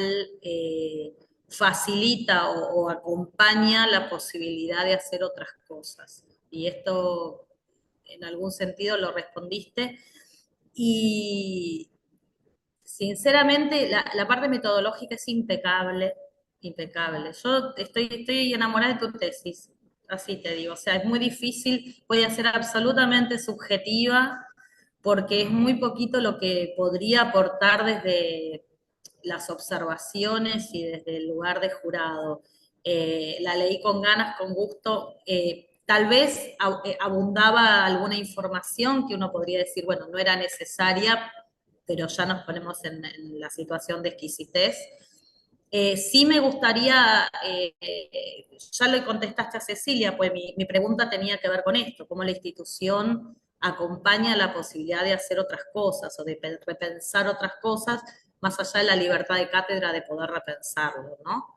facilita o acompaña la posibilidad de hacer otras cosas. Y esto en algún sentido lo respondiste. Y sinceramente, la parte metodológica es impecable, impecable. Yo estoy enamorada de tu tesis, así te digo. O sea, es muy difícil, puede ser absolutamente subjetiva, porque es muy poquito lo que podría aportar desde las observaciones y desde el lugar de jurado. La leí con ganas, con gusto. Tal vez abundaba alguna información que uno podría decir, bueno, no era necesaria, pero ya nos ponemos en la situación de exquisitez. Sí me gustaría, ya le contestaste a Cecilia, pues mi pregunta tenía que ver con esto, cómo la institución acompaña la posibilidad de hacer otras cosas o de repensar otras cosas, más allá de la libertad de cátedra de poder repensarlo, ¿no?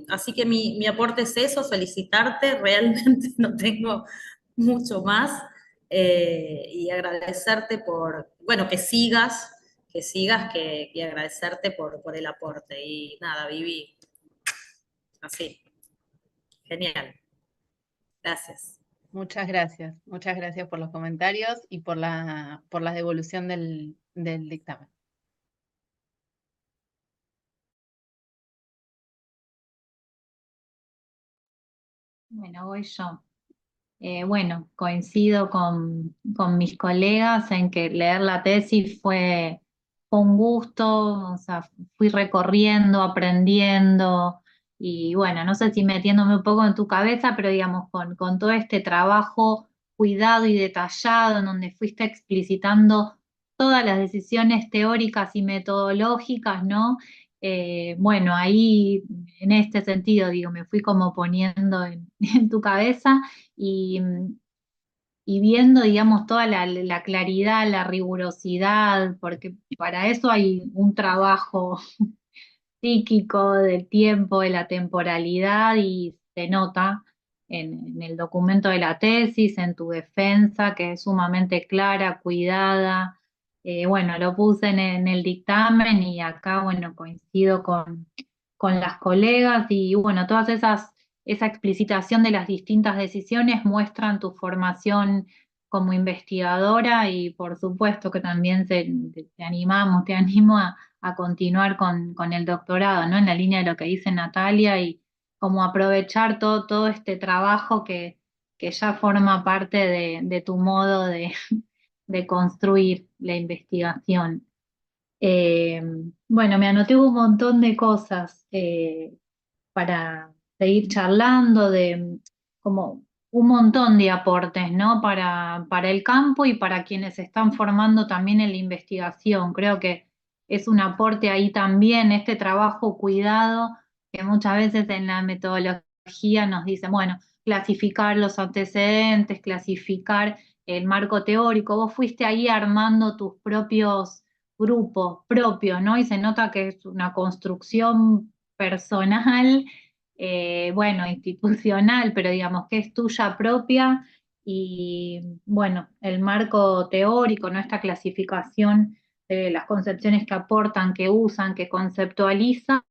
Así que mi aporte es eso, felicitarte, realmente no tengo mucho más, y agradecerte por, bueno, y agradecerte por el aporte. Y nada, Vivi, así, genial. Gracias. Muchas gracias por los comentarios y por la devolución del dictamen. Bueno, voy yo. Bueno, coincido con mis colegas en que leer la tesis fue un gusto, o sea, fui recorriendo, aprendiendo y bueno, no sé si metiéndome un poco en tu cabeza, pero digamos, con todo este trabajo cuidado y detallado en donde fuiste explicitando todas las decisiones teóricas y metodológicas, ¿no? Bueno, ahí en este sentido, digo, me fui como poniendo en tu cabeza y, y viendo, digamos, toda la claridad, la rigurosidad, porque para eso hay un trabajo psíquico del tiempo, de la temporalidad y se nota en el documento de la tesis, en tu defensa, que es sumamente clara, cuidada. Bueno, lo puse en el dictamen y acá, bueno, coincido con las colegas y bueno, esa explicitación de las distintas decisiones muestran tu formación como investigadora y por supuesto que también te animo a continuar con el doctorado, ¿no? En la línea de lo que dice Natalia y como aprovechar todo este trabajo que ya forma parte de tu modo de construir la investigación. Eh, bueno, me anoté un montón de cosas para seguir charlando, de como un montón de aportes, ¿no? Para el campo y para quienes se están formando también en la investigación. Creo que es un aporte ahí también, este trabajo cuidado, que muchas veces en la metodología nos dicen, bueno, clasificar los antecedentes, clasificar el marco teórico. Vos fuiste ahí armando tus propios grupos propios, ¿no? Y se nota que es una construcción personal, bueno, institucional, pero digamos que es tuya propia y bueno, el marco teórico, ¿no? Esta clasificación las concepciones que aportan, que usan, que conceptualizan,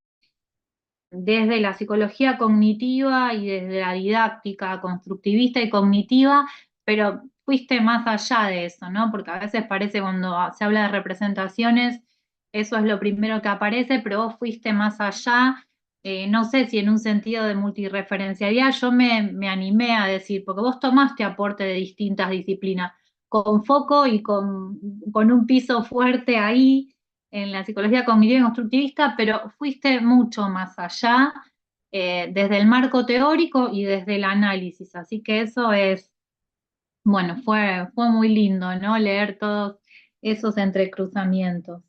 desde la psicología cognitiva y desde la didáctica constructivista y cognitiva, pero fuiste más allá de eso, ¿no? Porque a veces parece cuando se habla de representaciones, eso es lo primero que aparece, pero vos fuiste más allá. No sé si en un sentido de multireferencialidad yo me animé a decir, porque vos tomaste aporte de distintas disciplinas, con foco y con un piso fuerte ahí en la psicología cognitiva y constructivista, pero fuiste mucho más allá, desde el marco teórico y desde el análisis. Así que eso es, bueno, fue muy lindo, ¿no? Leer todos esos entrecruzamientos.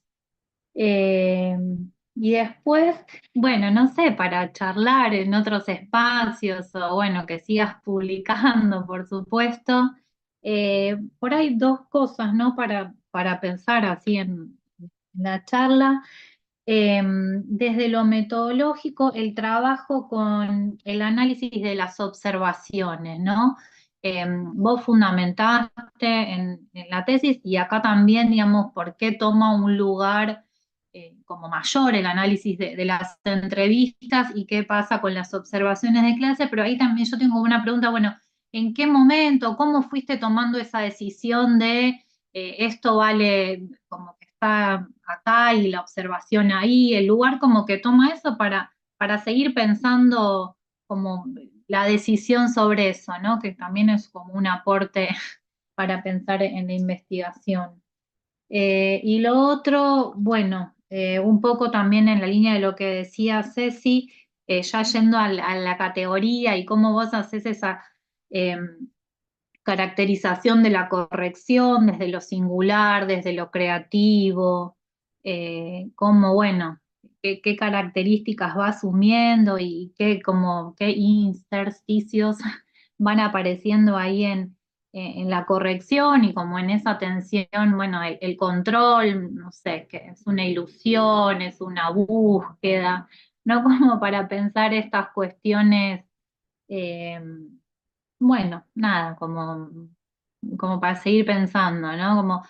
Eh, y después, bueno, no sé, para charlar en otros espacios o bueno, que sigas publicando, por supuesto. Por ahí dos cosas, ¿no? Para pensar así en la charla. Desde lo metodológico, el trabajo con el análisis de las observaciones, ¿no? Vos fundamentaste en la tesis y acá también, digamos, por qué toma un lugar como mayor el análisis de las entrevistas y qué pasa con las observaciones de clase, pero ahí también yo tengo una pregunta, bueno, ¿en qué momento, cómo fuiste tomando esa decisión de esto vale como que está acá y la observación ahí, el lugar como que toma eso para seguir pensando como la decisión sobre eso, ¿no? Que también es como un aporte para pensar en la investigación. Y lo otro, bueno, un poco también en la línea de lo que decía Ceci, ya yendo a la categoría y cómo vos haces esa caracterización de la corrección desde lo singular, desde lo creativo, cómo, bueno, qué características va asumiendo y qué intersticios van apareciendo ahí en la corrección y como en esa tensión, bueno, el control, no sé, que es una ilusión, es una búsqueda, ¿no? Como para pensar estas cuestiones. eh, bueno, nada, como para seguir pensando, ¿no? Como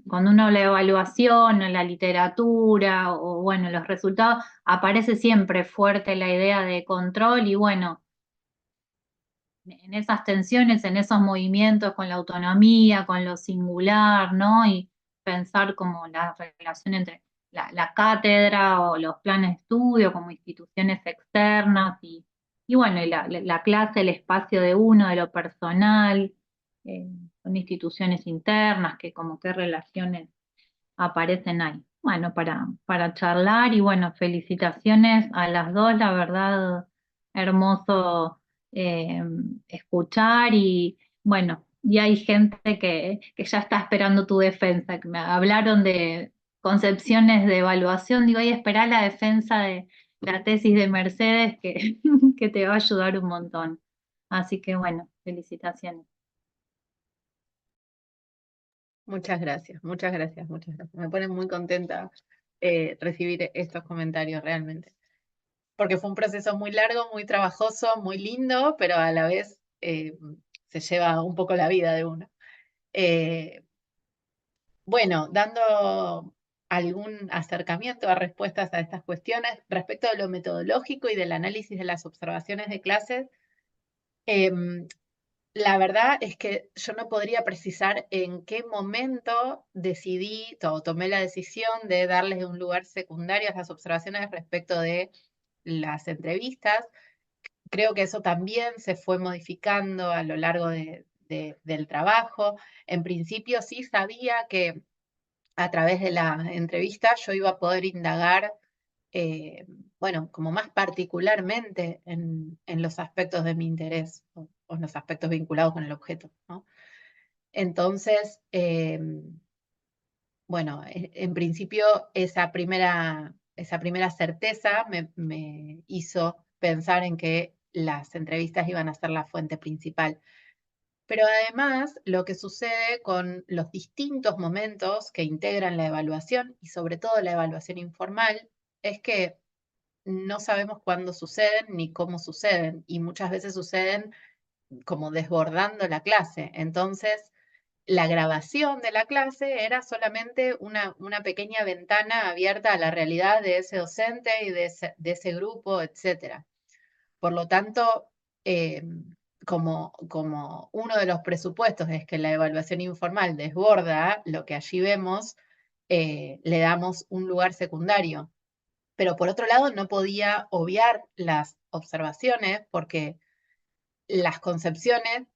cuando uno habla de evaluación en la literatura o bueno, los resultados, aparece siempre fuerte la idea de control y bueno, en esas tensiones, en esos movimientos con la autonomía, con lo singular, ¿no? Y pensar como la relación entre la cátedra o los planes de estudio como instituciones externas y bueno, y la clase, el espacio de uno, de lo personal, eh, con instituciones internas, que como qué relaciones aparecen ahí. Bueno, para charlar y bueno, felicitaciones a las dos, la verdad, hermoso eh, escuchar y bueno, y hay gente que ya está esperando tu defensa, que me hablaron de concepciones de evaluación, digo, y esperá la defensa de la tesis de Mercedes que, que te va a ayudar un montón. Así que bueno, felicitaciones. Muchas gracias, muchas gracias, muchas gracias. Me pone muy contenta recibir estos comentarios realmente. Porque fue un proceso muy largo, muy trabajoso, muy lindo, pero a la vez se lleva un poco la vida de uno. Eh, bueno, dando algún acercamiento a respuestas a estas cuestiones respecto de lo metodológico y del análisis de las observaciones de clases, la verdad es que yo no podría precisar en qué momento decidí o tomé la decisión de darles un lugar secundario a las observaciones respecto de las entrevistas. Creo que eso también se fue modificando a lo largo del trabajo. En principio sí sabía que a través de la entrevista yo iba a poder indagar, bueno, como más particularmente en los aspectos de mi interés o en los aspectos vinculados con el objeto, ¿no? Entonces, bueno, en principio esa primera certeza me hizo pensar en que las entrevistas iban a ser la fuente principal. Pero además, lo que sucede con los distintos momentos que integran la evaluación y sobre todo la evaluación informal es que no sabemos cuándo suceden ni cómo suceden y muchas veces suceden como desbordando la clase. Entonces, la grabación de la clase era solamente una pequeña ventana abierta a la realidad de ese docente y de ese grupo, etc. Por lo tanto, como uno de los presupuestos es que la evaluación informal desborda lo que allí vemos, le damos un lugar secundario. Pero por otro lado, no podía obviar las observaciones porque las concepciones,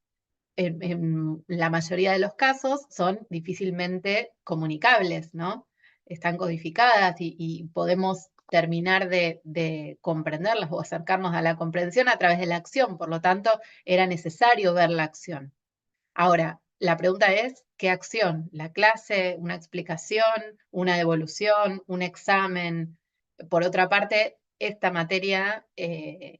en la mayoría de los casos, son difícilmente comunicables, ¿no? Están codificadas y podemos terminar de comprenderlas o acercarnos a la comprensión a través de la acción. Por lo tanto, era necesario ver la acción. Ahora, la pregunta es, ¿qué acción? ¿La clase, una explicación, una devolución, un examen? Por otra parte, esta materia,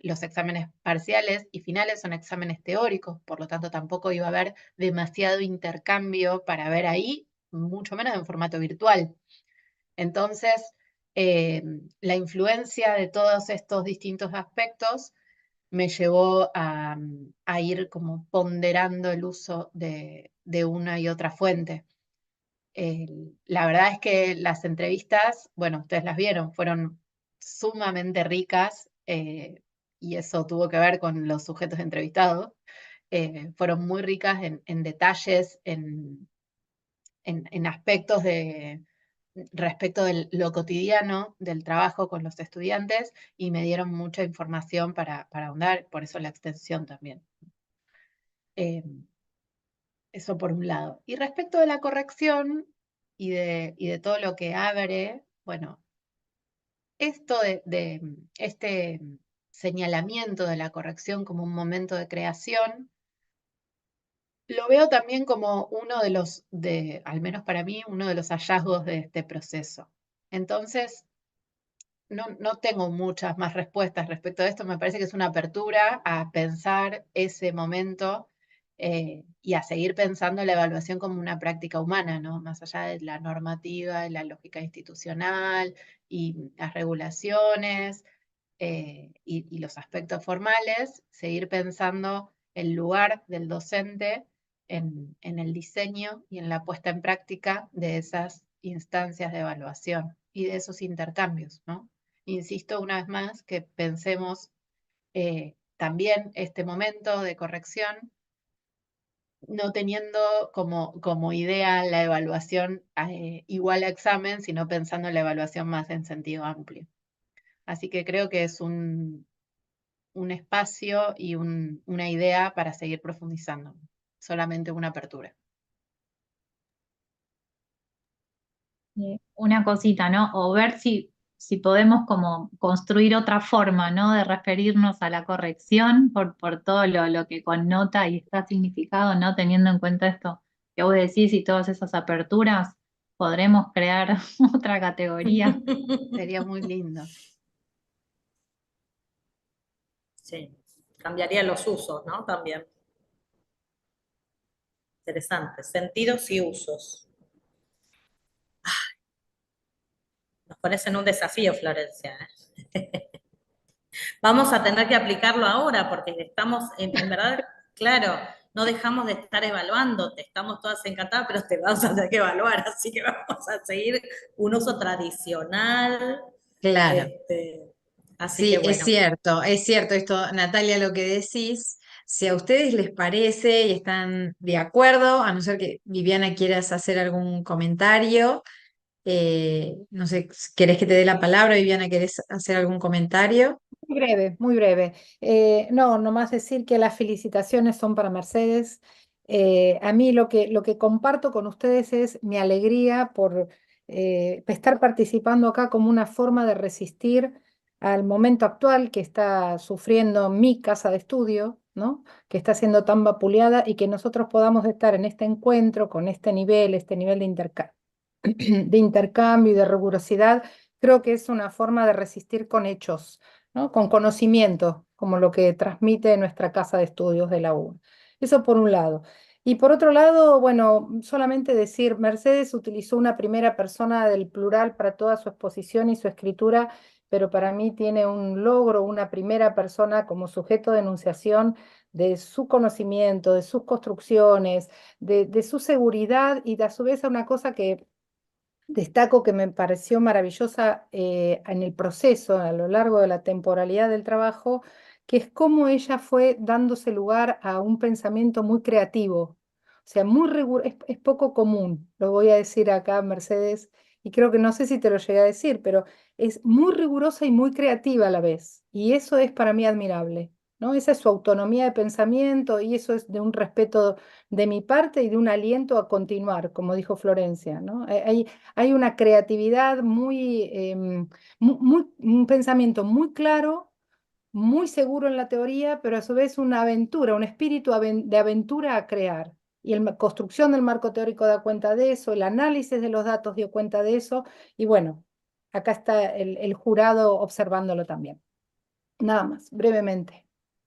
los exámenes parciales y finales son exámenes teóricos, por lo tanto tampoco iba a haber demasiado intercambio para ver ahí, mucho menos en formato virtual. Entonces, la influencia de todos estos distintos aspectos me llevó a ir como ponderando el uso de una y otra fuente. La verdad es que las entrevistas, bueno, ustedes las vieron, fueron sumamente ricas, y eso tuvo que ver con los sujetos entrevistados. Fueron muy ricas en detalles, en aspectos respecto de lo cotidiano del trabajo con los estudiantes, y me dieron mucha información para ahondar, por eso la extensión también. Eso por un lado. Y respecto de la corrección y de todo lo que abre, bueno, esto de este señalamiento de la corrección como un momento de creación, lo veo también como uno de los, al menos para mí, uno de los hallazgos de este proceso. Entonces, no tengo muchas más respuestas respecto a esto. Me parece que es una apertura a pensar ese momento, y a seguir pensando la evaluación como una práctica humana, ¿no? Más allá de la normativa, de la lógica institucional y las regulaciones, y los aspectos formales, seguir pensando el lugar del docente en el diseño y en la puesta en práctica de esas instancias de evaluación y de esos intercambios, ¿no? Insisto una vez más que pensemos, también este momento de corrección, no teniendo como idea la evaluación igual a examen, sino pensando en la evaluación más en sentido amplio. Así que creo que es un espacio y una idea para seguir profundizando, solamente una apertura. Una cosita, ¿no? O ver si podemos como construir otra forma, ¿no? De referirnos a la corrección por todo lo que connota y está significado, ¿no? Teniendo en cuenta esto que vos decís y todas esas aperturas, podremos crear otra categoría. Sería muy lindo. Sí, cambiaría los usos, ¿no? También. Interesante. Sentidos y usos. Nos pones en un desafío, Florencia, ¿eh? Vamos a tener que aplicarlo ahora porque estamos, en verdad, claro, no dejamos de estar evaluando, estamos todas encantadas, pero te vamos a tener que evaluar, así que vamos a seguir un uso tradicional. Claro. Así Sí, que bueno. es cierto esto, Natalia, lo que decís. Si a ustedes les parece y están de acuerdo, a no ser que Viviana quieras hacer algún comentario, no sé, ¿querés que te dé la palabra, Viviana? ¿Querés hacer algún comentario? Muy breve, muy breve. No, nomás decir que las felicitaciones son para Mercedes. A mí lo que comparto con ustedes es mi alegría por estar participando acá como una forma de resistir al momento actual que está sufriendo mi casa de estudio, ¿no? Que está siendo tan vapuleada, y que nosotros podamos estar en este encuentro con este nivel de intercambio y de rigurosidad. Creo que es una forma de resistir con hechos, ¿no? Con conocimiento, como lo que transmite nuestra casa de estudios de la UBA. Eso por un lado. Y por otro lado, bueno, solamente decir, Mercedes utilizó una primera persona del plural para toda su exposición y su escritura, pero para mí tiene un logro, una primera persona como sujeto de enunciación de su conocimiento, de sus construcciones, de su seguridad y a su vez una cosa que destaco que me pareció maravillosa en el proceso, a lo largo de la temporalidad del trabajo, que es cómo ella fue dándose lugar a un pensamiento muy creativo. O sea, es poco común, lo voy a decir acá, Mercedes, y creo que no sé si te lo llegué a decir, pero es muy rigurosa y muy creativa a la vez. Y eso es para mí admirable, ¿no? Esa es su autonomía de pensamiento y eso es de un respeto de mi parte y de un aliento a continuar, como dijo Florencia, ¿no? Hay una creatividad un pensamiento muy claro, muy seguro en la teoría, pero a su vez una aventura, un espíritu de aventura a crear. Y la construcción del marco teórico da cuenta de eso, el análisis de los datos dio cuenta de eso, y bueno, acá está el jurado observándolo también. Nada más, brevemente.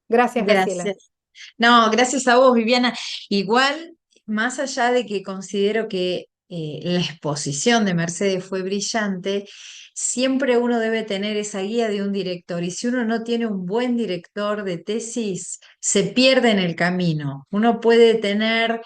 Gracias, Graciela. Gracias. No, gracias a vos, Viviana. Igual, más allá de que considero que la exposición de Mercedes fue brillante, siempre uno debe tener esa guía de un director. Y si uno no tiene un buen director de tesis, se pierde en el camino. Uno puede tener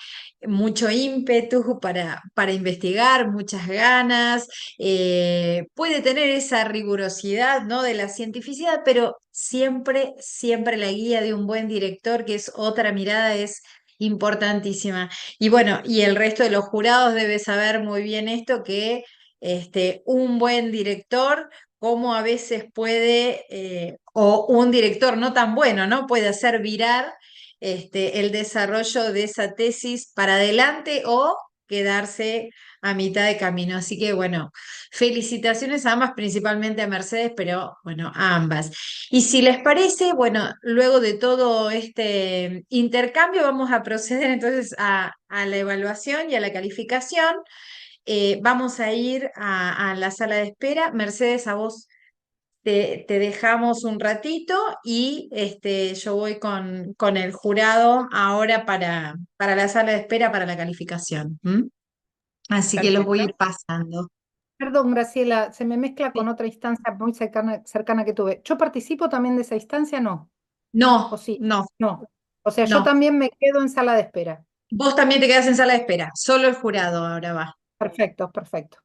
mucho ímpetu para investigar, muchas ganas, puede tener esa rigurosidad, ¿no? De la cientificidad, pero siempre, siempre la guía de un buen director, que es otra mirada, es importantísima. Y bueno, y el resto de los jurados debe saber muy bien esto, que un buen director, cómo a veces puede, o un director no tan bueno, ¿no? Puede hacer virar el desarrollo de esa tesis para adelante o quedarse a mitad de camino. Así que bueno, felicitaciones a ambas, principalmente a Mercedes, pero bueno, a ambas. Y si les parece, bueno, luego de todo este intercambio vamos a proceder entonces a la evaluación y a la calificación. Vamos a ir a la sala de espera. Mercedes, a vos te dejamos un ratito y yo voy con el jurado ahora para la sala de espera para la calificación. ¿M? Así que los voy a Perfecto. ir pasando. Perdón, Graciela, se me mezcla Sí. con otra instancia muy cercana que tuve. ¿Yo participo también de esa instancia? No. ¿O No, sí? no, No. O sea, yo no. también me quedo en sala de espera. Vos también te quedás en sala de espera. Solo el jurado ahora va. Perfecto, perfecto.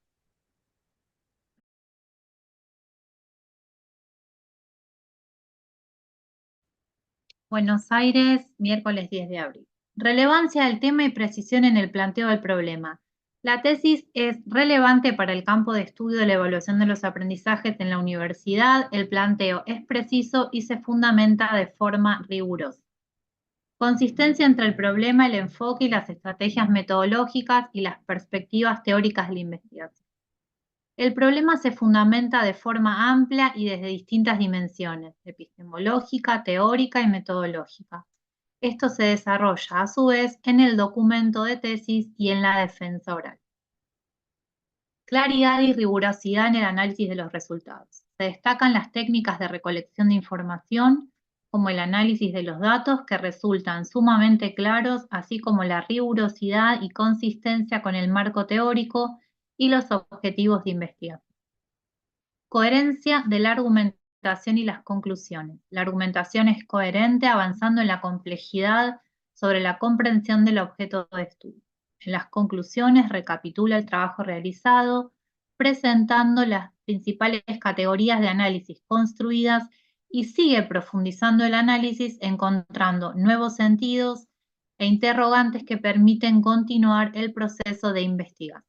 Buenos Aires, miércoles 10 de abril. Relevancia del tema y precisión en el planteo del problema. La tesis es relevante para el campo de estudio de la evaluación de los aprendizajes en la universidad. El planteo es preciso y se fundamenta de forma rigurosa. Consistencia entre el problema, el enfoque y las estrategias metodológicas y las perspectivas teóricas de la investigación. El problema se fundamenta de forma amplia y desde distintas dimensiones, epistemológica, teórica y metodológica. Esto se desarrolla, a su vez, en el documento de tesis y en la defensa oral. Claridad y rigurosidad en el análisis de los resultados. Se destacan las técnicas de recolección de información, como el análisis de los datos, que resultan sumamente claros, así como la rigurosidad y consistencia con el marco teórico y los objetivos de investigación. Coherencia de la argumentación y las conclusiones. La argumentación es coherente, avanzando en la complejidad sobre la comprensión del objeto de estudio. En las conclusiones recapitula el trabajo realizado, presentando las principales categorías de análisis construidas y sigue profundizando el análisis, encontrando nuevos sentidos e interrogantes que permiten continuar el proceso de investigación.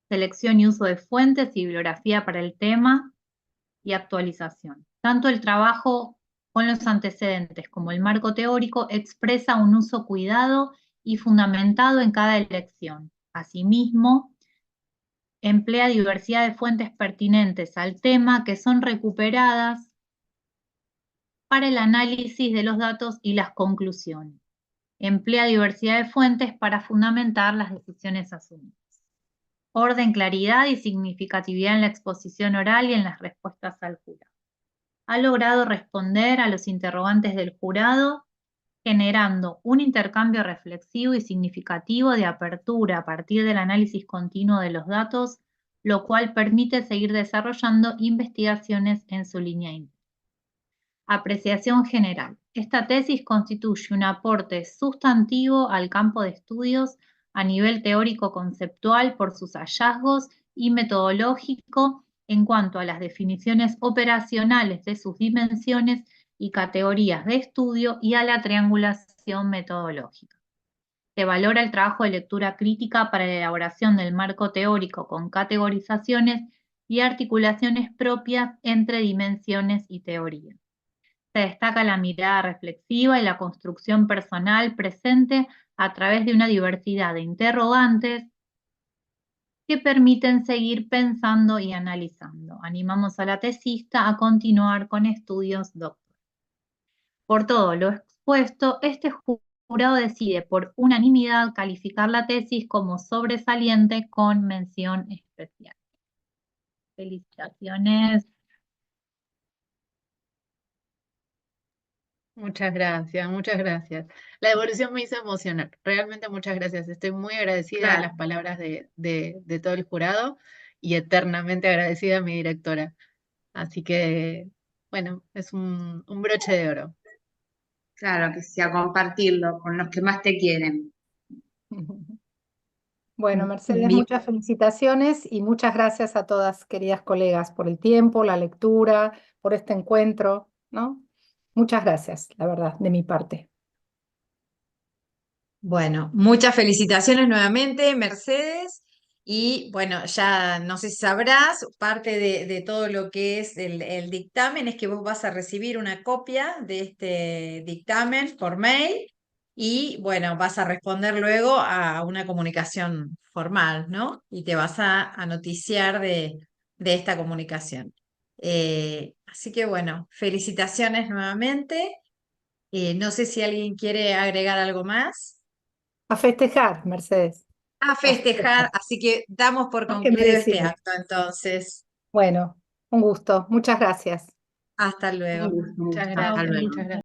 Selección y uso de fuentes y bibliografía para el tema y actualización. Tanto el trabajo con los antecedentes como el marco teórico expresa un uso cuidado y fundamentado en cada elección. Asimismo, emplea diversidad de fuentes pertinentes al tema que son recuperadas para el análisis de los datos y las conclusiones. Emplea diversidad de fuentes para fundamentar las decisiones asumidas. Orden, claridad y significatividad en la exposición oral y en las respuestas al jurado. Ha logrado responder a los interrogantes del jurado, generando un intercambio reflexivo y significativo de apertura a partir del análisis continuo de los datos, lo cual permite seguir desarrollando investigaciones en su línea de interés. Apreciación general. Esta tesis constituye un aporte sustantivo al campo de estudios a nivel teórico-conceptual por sus hallazgos y metodológico en cuanto a las definiciones operacionales de sus dimensiones y categorías de estudio y a la triangulación metodológica. Se valora el trabajo de lectura crítica para la elaboración del marco teórico con categorizaciones y articulaciones propias entre dimensiones y teoría. Se destaca la mirada reflexiva y la construcción personal presente a través de una diversidad de interrogantes que permiten seguir pensando y analizando. Animamos a la tesista a continuar con estudios doctorales. Por todo lo expuesto, este jurado decide por unanimidad calificar la tesis como sobresaliente con mención especial. Felicitaciones. Muchas gracias, muchas gracias. La devolución me hizo emocionar. Realmente muchas gracias. Estoy muy agradecida de Claro. las palabras de todo el jurado y eternamente agradecida a mi directora. Así que, bueno, es un broche de oro. Claro que sí, a compartirlo con los que más te quieren. Bueno, Mercedes, Mi- muchas felicitaciones y muchas gracias a todas, queridas colegas, por el tiempo, la lectura, por este encuentro, ¿no? Muchas gracias, la verdad, de mi parte. Bueno, muchas felicitaciones nuevamente, Mercedes. Y bueno, ya no sé si sabrás, parte de todo lo que es el dictamen es que vos vas a recibir una copia de este dictamen por mail y bueno, vas a responder luego a una comunicación formal, ¿no? Y te vas a noticiar de esta comunicación. Así que bueno, felicitaciones nuevamente. No sé si alguien quiere agregar algo más. A festejar, Mercedes, A a festejar, festejar. así que damos por Más que concluido este merecido. acto entonces. Bueno, un gusto. Muchas gracias. Hasta Un luego. gusto, un Muchas gusto. Hasta gracias, luego. muchas gracias.